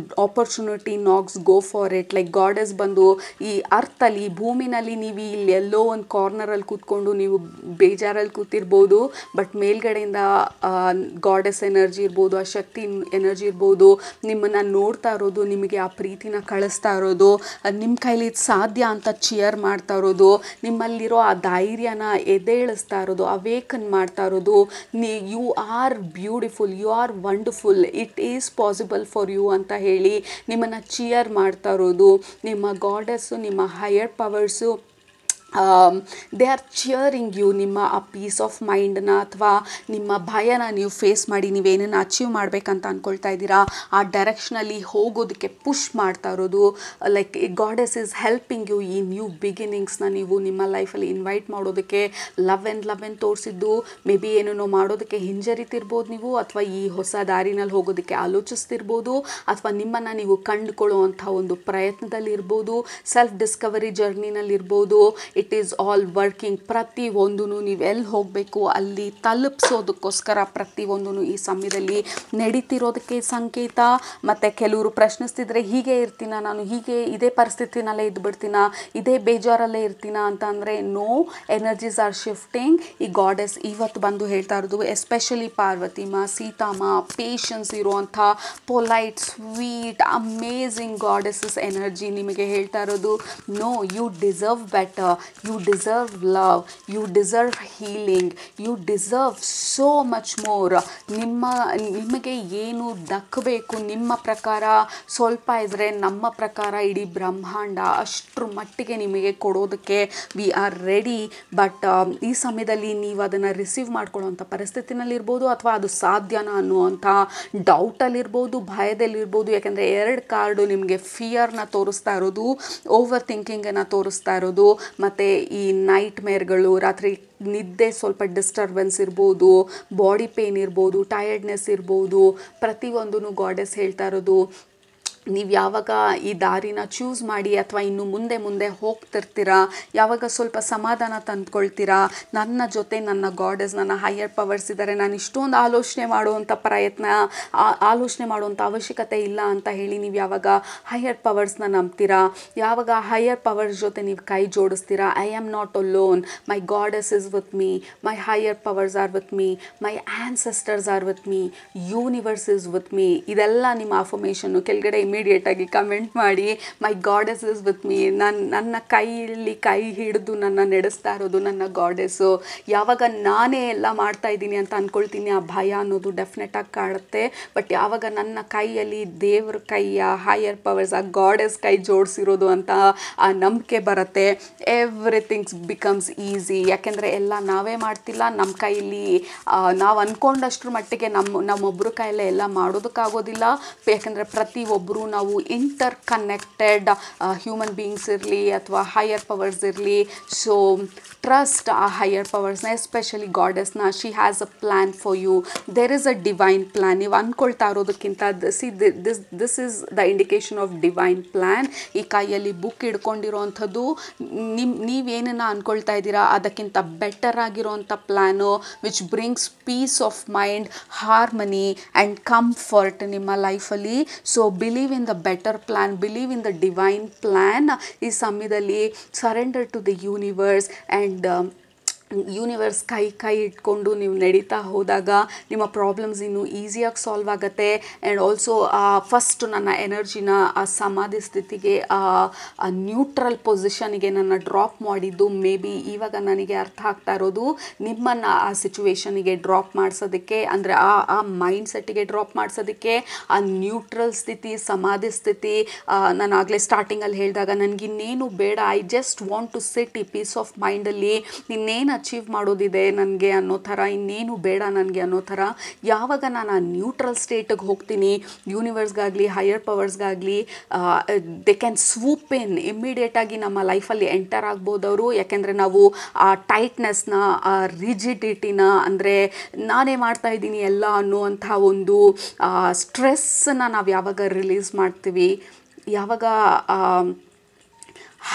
opportunity Knox, go for it. Like goddess ಬಂದು ಈ ಅರ್ಥಲ್ಲಿ, ಭೂಮಿನಲ್ಲಿ ನೀವು ಇಲ್ಲಿ ಎಲ್ಲೋ ಒಂದು ಕಾರ್ನರಲ್ಲಿ ಕೂತ್ಕೊಂಡು ನೀವು ಬೇಜಾರಲ್ಲಿ ಕೂತಿರ್ಬೋದು, ಬಟ್ ಮೇಲ್ಗಡೆಯಿಂದ ಗಾಡೆಸ್ ಎನರ್ಜಿ ಇರ್ಬೋದು, ಆ ಶಕ್ತಿ ಎನರ್ಜಿ ಇರ್ಬೋದು, ನಿಮ್ಮನ್ನು ನೋಡ್ತಾ ಇರೋದು, ನಿಮಗೆ ಆ ಪ್ರೀತಿನ ಕಳಿಸ್ತಾ ಇರೋದು, ನಿಮ್ಮ ಕೈಲಿ ಇದು ಸಾಧ್ಯ ಅಂತ ಚಿಯರ್ ಮಾಡ್ತಾ ಇರೋದು, ನಿಮ್ಮಲ್ಲಿರೋ ಆ ಧೈರ್ಯನ ಎದೇಳಿಸ್ತಾ ಇರೋದು, ಅವೇಕನ್ ಮಾಡ್ತಾ ಇರೋದು. You are beautiful, you are wonderful, it is possible for you ಅಂತ ಹೇಳಿ ನಿಮ್ಮನ್ನು ಚಿಯರ್ ಮಾಡ್ತಾ ಇರೋದು. ನಿಮ್ಮ ಗಾಡೆಸ್ಸು, ನಿಮ್ಮ higher powers, they are cheering you. ನಿಮ್ಮ ಆ ಪೀಸ್ ಆಫ್ ಮೈಂಡನ್ನ ಅಥವಾ ನಿಮ್ಮ ಭಯನ ನೀವು ಫೇಸ್ ಮಾಡಿ ನೀವೇನನ್ನು ಅಚೀವ್ ಮಾಡಬೇಕಂತ ಅಂದ್ಕೊಳ್ತಾ ಇದ್ದೀರಾ ಆ ಡೈರೆಕ್ಷನಲ್ಲಿ ಹೋಗೋದಕ್ಕೆ ಪುಷ್ ಮಾಡ್ತಾ ಇರೋದು. Like goddess is helping you ಈ ನ್ಯೂ ಬಿಗಿನಿಂಗ್ಸ್ನ ನೀವು ನಿಮ್ಮ ಲೈಫಲ್ಲಿ ಇನ್ವೈಟ್ ಮಾಡೋದಕ್ಕೆ. ಲವ್ ಆ್ಯಂಡ್ ತೋರಿಸಿದ್ದು ಮೇ ಬಿ ಏನೇನೋ ಮಾಡೋದಕ್ಕೆ ಹಿಂಜರಿತಿರ್ಬೋದು ನೀವು, ಅಥವಾ ಈ ಹೊಸ ದಾರಿನಲ್ಲಿ ಹೋಗೋದಕ್ಕೆ ಆಲೋಚಿಸ್ತಿರ್ಬೋದು, ಅಥವಾ ನಿಮ್ಮನ್ನು ನೀವು ಕಂಡುಕೊಳ್ಳುವಂಥ ಒಂದು ಪ್ರಯತ್ನದಲ್ಲಿರ್ಬೋದು, ಸೆಲ್ಫ್ ಡಿಸ್ಕವರಿ ಜರ್ನಿನಲ್ಲಿರ್ಬೋದು. It is all working. ಪ್ರತಿಯೊಂದೂ ನೀವು ಎಲ್ಲಿ ಹೋಗಬೇಕು ಅಲ್ಲಿ ತಲುಪಿಸೋದಕ್ಕೋಸ್ಕರ ಪ್ರತಿಯೊಂದೂ ಈ ಸಮಯದಲ್ಲಿ ನಡೀತಿರೋದಕ್ಕೆ ಸಂಕೇತ. ಮತ್ತು ಕೆಲವರು ಪ್ರಶ್ನಿಸ್ತಿದ್ರೆ, ಹೀಗೆ ಇರ್ತೀನ ನಾನು, ಹೀಗೆ ಇದೇ ಪರಿಸ್ಥಿತಿನಲ್ಲೇ ಇದ್ಬಿಡ್ತೀನ, ಇದೇ ಬೇಜಾರಲ್ಲೇ ಇರ್ತೀನ ಅಂತ ಅಂದರೆ, ನೋ, ಎನರ್ಜೀಸ್ ಆರ್ ಶಿಫ್ಟಿಂಗ್. ಈ ಗಾಡೆಸ್ ಇವತ್ತು ಬಂದು ಹೇಳ್ತಾ ಇರೋದು, ಎಸ್ಪೆಷಲಿ ಪಾರ್ವತಿಮ, ಸೀತಾಮ, ಪೇಷನ್ಸ್ ಇರುವಂಥ polite, sweet, amazing goddesses energy ನಿಮಗೆ ಹೇಳ್ತಾ ಇರೋದು, no, you deserve better, you deserve love, you deserve healing, you deserve so much more. ನಿಮಗೆ ಏನು ದಕ್ಕಬೇಕು ನಿಮ್ಮ ಪ್ರಕಾರ ಸ್ವಲ್ಪ ಇದ್ದರೆ, ನಮ್ಮ ಪ್ರಕಾರ ಇಡೀ ಬ್ರಹ್ಮಾಂಡ ಅಷ್ಟರ ಮಟ್ಟಿಗೆ ನಿಮಗೆ ಕೊಡೋದಕ್ಕೆ ವಿ ಆರ್ ರೆಡಿ. ಬಟ್ ಈ ಸಮಯದಲ್ಲಿ ನೀವು ಅದನ್ನು ರಿಸೀವ್ ಮಾಡ್ಕೊಳ್ಳೋವಂಥ ಪರಿಸ್ಥಿತಿನಲ್ಲಿರ್ಬೋದು, ಅಥವಾ ಅದು ಸಾಧ್ಯನಾ ಅನ್ನುವಂಥ ಡೌಟಲ್ಲಿರ್ಬೋದು, ಭಯದಲ್ಲಿರ್ಬೋದು. ಯಾಕೆಂದರೆ 2 ಕಾರ್ಡು ನಿಮಗೆ ಫಿಯರ್ನ ತೋರಿಸ್ತಾ ಇರೋದು, ಓವರ್ ಥಿಂಕಿಂಗನ್ನು ತೋರಿಸ್ತಾ ಇರೋದು, ಮತ್ತು ಈ ನೈಟ್ ಮೇರ್ಗಳು, ರಾತ್ರಿ ನಿದ್ದೆ ಸ್ವಲ್ಪ ಡಿಸ್ಟರ್ಬೆನ್ಸ್ ಇರ್ಬೋದು, ಬಾಡಿ ಪೇನ್ ಇರ್ಬೋದು, ಟಯರ್ಡ್ನೆಸ್ ಇರ್ಬೋದು. ಪ್ರತಿಯೊಂದೂ ಗಾಡೆಸ್ ಹೇಳ್ತಾ ಇರೋದು, ನೀವು ಯಾವಾಗ ಈ ದಾರಿನ ಚೂಸ್ ಮಾಡಿ ಅಥವಾ ಇನ್ನು ಮುಂದೆ ಹೋಗ್ತಿರ್ತೀರಾ, ಯಾವಾಗ ಸ್ವಲ್ಪ ಸಮಾಧಾನ ತಂದ್ಕೊಳ್ತೀರಾ, ನನ್ನ ಜೊತೆ ನನ್ನ ಗಾಡೆಸ್, ನನ್ನ ಹೈಯರ್ ಪವರ್ಸ್ ಇದ್ದಾರೆ, ನಾನು ಇಷ್ಟೊಂದು ಆಲೋಚನೆ ಮಾಡುವಂಥ ಅವಶ್ಯಕತೆ ಇಲ್ಲ ಅಂತ ಹೇಳಿ ನೀವು ಯಾವಾಗ ಹೈಯರ್ ಪವರ್ಸ್ನ ನಂಬ್ತೀರಾ, ಯಾವಾಗ ಹೈಯರ್ ಪವರ್ಸ್ ಜೊತೆ ನೀವು ಕೈ ಜೋಡಿಸ್ತೀರಾ, I am not alone, my goddess is with me, my higher powers are with me, my ancestors are with me, universe is with me. ಇದೆಲ್ಲ ನಿಮ್ಮ ಅಫರ್ಮೇಷನ್ನು. ಕೆಳಗಡೆ ಇಮಿಡಿಯೇಟಾಗಿ ಕಮೆಂಟ್ ಮಾಡಿ, my goddess is with me. ನನ್ನ ಕೈಯಲ್ಲಿ ಕೈ ಹಿಡಿದು ನನ್ನ ನಡೆಸ್ತಾ ಇರೋದು ನನ್ನ ಗಾಡೆಸ್ಸು. ಯಾವಾಗ ನಾನೇ ಎಲ್ಲ ಮಾಡ್ತಾ ಇದ್ದೀನಿ ಅಂತ ಅಂದ್ಕೊಳ್ತೀನಿ, ಆ ಭಯ ಅನ್ನೋದು ಡೆಫಿನೆಟಾಗಿ ಕಾಡುತ್ತೆ. ಬಟ್ ಯಾವಾಗ ನನ್ನ ಕೈಯಲ್ಲಿ ದೇವ್ರ ಕೈಯ ಹೈಯರ್ ಪವರ್ಸ್, ಆ ಗಾಡೆಸ್ ಕೈ ಜೋಡಿಸಿರೋದು ಅಂತ ಆ ನಂಬಿಕೆ ಬರುತ್ತೆ, ಎವ್ರಿಥಿಂಗ್ಸ್ ಬಿಕಮ್ಸ್ ಈಸಿ. ಯಾಕೆಂದರೆ ಎಲ್ಲ ನಾವೇ ಮಾಡ್ತಿಲ್ಲ, ನಮ್ಮ ಕೈಯಲ್ಲಿ ನಾವು ಅಂದ್ಕೊಂಡಷ್ಟ್ರ ಮಟ್ಟಿಗೆ ನಮ್ಮೊಬ್ಬರ ಕೈಯಲ್ಲೇ ಎಲ್ಲ ಮಾಡೋದಕ್ಕಾಗೋದಿಲ್ಲ. ಯಾಕೆಂದರೆ ಪ್ರತಿಯೊಬ್ಬರು ನಾವು ಇಂಟರ್ ಕನೆಕ್ಟೆಡ್ ಹ್ಯೂಮನ್ ಬೀಯಿಂಗ್ಸ್ ಇರಲಿ ಅಥವಾ ಹೈಯರ್ ಪವರ್ಸ್ ಇರಲಿ. ಸೊ ಟ್ರಸ್ಟ್ ಆ ಹೈಯರ್ ಪವರ್ಸ್ನ, ಎಸ್ಪೆಷಲಿ ಗಾಡೆಸ್ನ. She has a plan for you. There is a divine plan. ನೀವು ಅಂದ್ಕೊಳ್ತಾ ಇರೋದಕ್ಕಿಂತ this is the indication of divine plan. ಈ ಕೈಯಲ್ಲಿ ಬುಕ್ ಇಟ್ಕೊಂಡಿರೋವಂಥದ್ದು ನೀವೇನನ್ನು ಅಂದ್ಕೊಳ್ತಾ ಇದ್ದೀರಾ ಅದಕ್ಕಿಂತ ಬೆಟರ್ ಆಗಿರೋವಂಥ plan, which brings peace of mind, harmony and comfort ನಿಮ್ಮ ಲೈಫಲ್ಲಿ. So believe in the better plan, believe in the divine plan. ಈ ಸಮಯದಲ್ಲಿ surrender to the universe and universe ಕೈ ಇಟ್ಕೊಂಡು ನೀವು ನಡೀತಾ ಹೋದಾಗ ನಿಮ್ಮ ಪ್ರಾಬ್ಲಮ್ಸ್ ಇನ್ನೂ ಈಸಿಯಾಗಿ ಸಾಲ್ವ್ ಆಗುತ್ತೆ. ಆ್ಯಂಡ್ ಆಲ್ಸೋ ಫಸ್ಟ್ ನನ್ನ ಎನರ್ಜಿನ ಆ ಸಮಾಧಿ ಸ್ಥಿತಿಗೆ, ಆ ನ್ಯೂಟ್ರಲ್ ಪೊಸಿಷನ್ಗೆ ನನ್ನ ಡ್ರಾಪ್ ಮಾಡಿದ್ದು ಮೇ ಬಿ ಇವಾಗ ನನಗೆ ಅರ್ಥ ಆಗ್ತಾ ಇರೋದು, ನಿಮ್ಮನ್ನು ಆ ಸಿಚುವೇಶನಿಗೆ ಡ್ರಾಪ್ ಮಾಡಿಸೋದಕ್ಕೆ, ಅಂದರೆ ಆ ಮೈಂಡ್ ಸೆಟ್ಟಿಗೆ ಡ್ರಾಪ್ ಮಾಡಿಸೋದಕ್ಕೆ, ಆ ನ್ಯೂಟ್ರಲ್ ಸ್ಥಿತಿ, ಸಮಾಧಿ ಸ್ಥಿತಿ. ನಾನು ಆಗಲೇ ಸ್ಟಾರ್ಟಿಂಗಲ್ಲಿ ಹೇಳಿದಾಗ ನನಗಿನ್ನೇನು ಬೇಡ, I just want to sit ಈ ಪೀಸ್ ಆಫ್ ಮೈಂಡಲ್ಲಿ, ಇನ್ನೇನು ಅಚೀವ್ ಮಾಡೋದಿದೆ ನನಗೆ ಅನ್ನೋ ಥರ, ಇನ್ನೇನು ಬೇಡ ನನಗೆ ಅನ್ನೋ ಥರ. ಯಾವಾಗ ನಾನು ಆ ನ್ಯೂಟ್ರಲ್ ಸ್ಟೇಟಿಗೆ ಹೋಗ್ತೀನಿ, ಯೂನಿವರ್ಸ್ಗಾಗಲಿ ಹೈಯರ್ ಪವರ್ಸ್ಗಾಗಲಿ ದೇ ಕ್ಯಾನ್ ಸ್ವೂಪ್ ಇನ್ ಇಮ್ಮಿಡಿಯೇಟಾಗಿ ನಮ್ಮ ಲೈಫಲ್ಲಿ ಎಂಟರ್ ಆಗ್ಬೋದವರು. ಯಾಕೆಂದರೆ ನಾವು ಆ ಟೈಟ್ನೆಸ್ನ, ಆ ರಿಜಿಡಿಟಿನ, ಅಂದರೆ ನಾನೇ ಮಾಡ್ತಾ ಇದ್ದೀನಿ ಎಲ್ಲ ಅನ್ನುವಂಥ ಒಂದು ಸ್ಟ್ರೆಸ್ಸನ್ನು ನಾವು ಯಾವಾಗ ರಿಲೀಸ್ ಮಾಡ್ತೀವಿ, ಯಾವಾಗ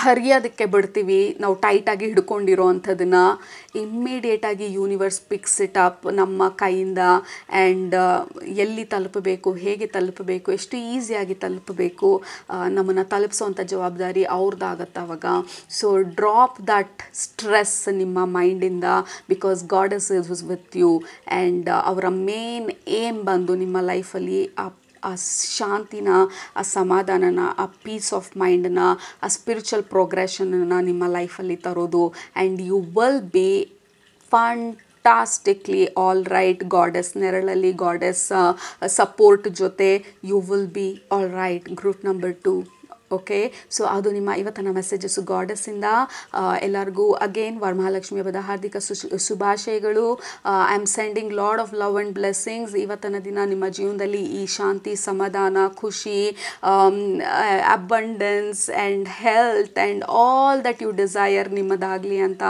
ಹರಿಯೋದಕ್ಕೆ ಬಿಡ್ತೀವಿ, ನಾವು ಟೈಟಾಗಿ ಹಿಡ್ಕೊಂಡಿರೋ ಅಂಥದ್ದನ್ನು, ಇಮ್ಮಿಡಿಯೇಟಾಗಿ ಯೂನಿವರ್ಸ್ ಪಿಕ್ಸ್ ಇಟ್ ಅಪ್ ನಮ್ಮ ಕೈಯಿಂದ ಆ್ಯಂಡ್ ಎಲ್ಲಿ ತಲುಪಬೇಕು, ಹೇಗೆ ತಲುಪಬೇಕು, ಎಷ್ಟು ಈಸಿಯಾಗಿ ತಲುಪಬೇಕು, ನಮ್ಮನ್ನು ತಲುಪಿಸೋವಂಥ ಜವಾಬ್ದಾರಿ ಅವ್ರದ್ದಾಗತ್ತೆ ಅವಾಗ. ಸೊ ಡ್ರಾಪ್ ದಟ್ ಸ್ಟ್ರೆಸ್ ನಿಮ್ಮ ಮೈಂಡಿಂದ, because god is with you. And ಅವರ ಮೇನ್ ಏಮ್ ಬಂದು ನಿಮ್ಮ ಲೈಫಲ್ಲಿ ಆ ಶಾಂತಿನ, ಆ ಸಮಾಧಾನನ, ಆ ಪೀಸ್ ಆಫ್ ಮೈಂಡನ್ನ, ಆ ಸ್ಪಿರಿಚುವಲ್ ಪ್ರೋಗ್ರೆಷನನ್ನು ನಿಮ್ಮ ಲೈಫಲ್ಲಿ ತರೋದು. And you will be fantastically all right. Goddess ನೆರಳಲ್ಲಿ, ಗಾಡೆಸ್ ಸಪೋರ್ಟ್ ಜೊತೆ you will be all right. Group number 2. Okay, so ಅದು ನಿಮ್ಮ ಇವತ್ತಿನ ಮೆಸೇಜಸ್ಸು ಗಾಡೆಸ್ಸಿಂದ. ಎಲ್ಲರಿಗೂ ಅಗೇನ್ ವರಮಹಾಲಕ್ಷ್ಮಿ ಹಬ್ಬದ ಹಾರ್ದಿಕ ಶುಭಾಶಯಗಳು. I am sending loads of love and blessings. ಇವತ್ತಿನ ದಿನ ನಿಮ್ಮ ಜೀವನದಲ್ಲಿ ಈ ಶಾಂತಿ, ಸಮಾಧಾನ, ಖುಷಿ, abundance and health and all that you desire ನಿಮ್ಮದಾಗಲಿ ಅಂತ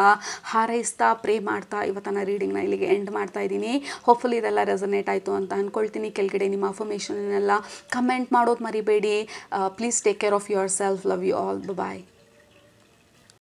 ಹಾರೈಸ್ತಾ, ಪ್ರೇ ಮಾಡ್ತಾ ಇವತ್ತಿನ ರೀಡಿಂಗ್ನ ಇಲ್ಲಿಗೆ ಎಂಡ್ ಮಾಡ್ತಾ ಇದ್ದೀನಿ. ಹೋಪ್ಫುಲಿ ಇದೆಲ್ಲ ರೆಸನೇಟ್ ಆಯಿತು ಅಂತ ಅಂದ್ಕೊಳ್ತೀನಿ. ಕೆಳಗಡೆ ನಿಮ್ಮ ಅಫರ್ಮೇಷನ್ನೆಲ್ಲ ಕಮೆಂಟ್ ಮಾಡೋದು ಮರಿಬೇಡಿ. Please take care of yourself. Love you all. Bye bye.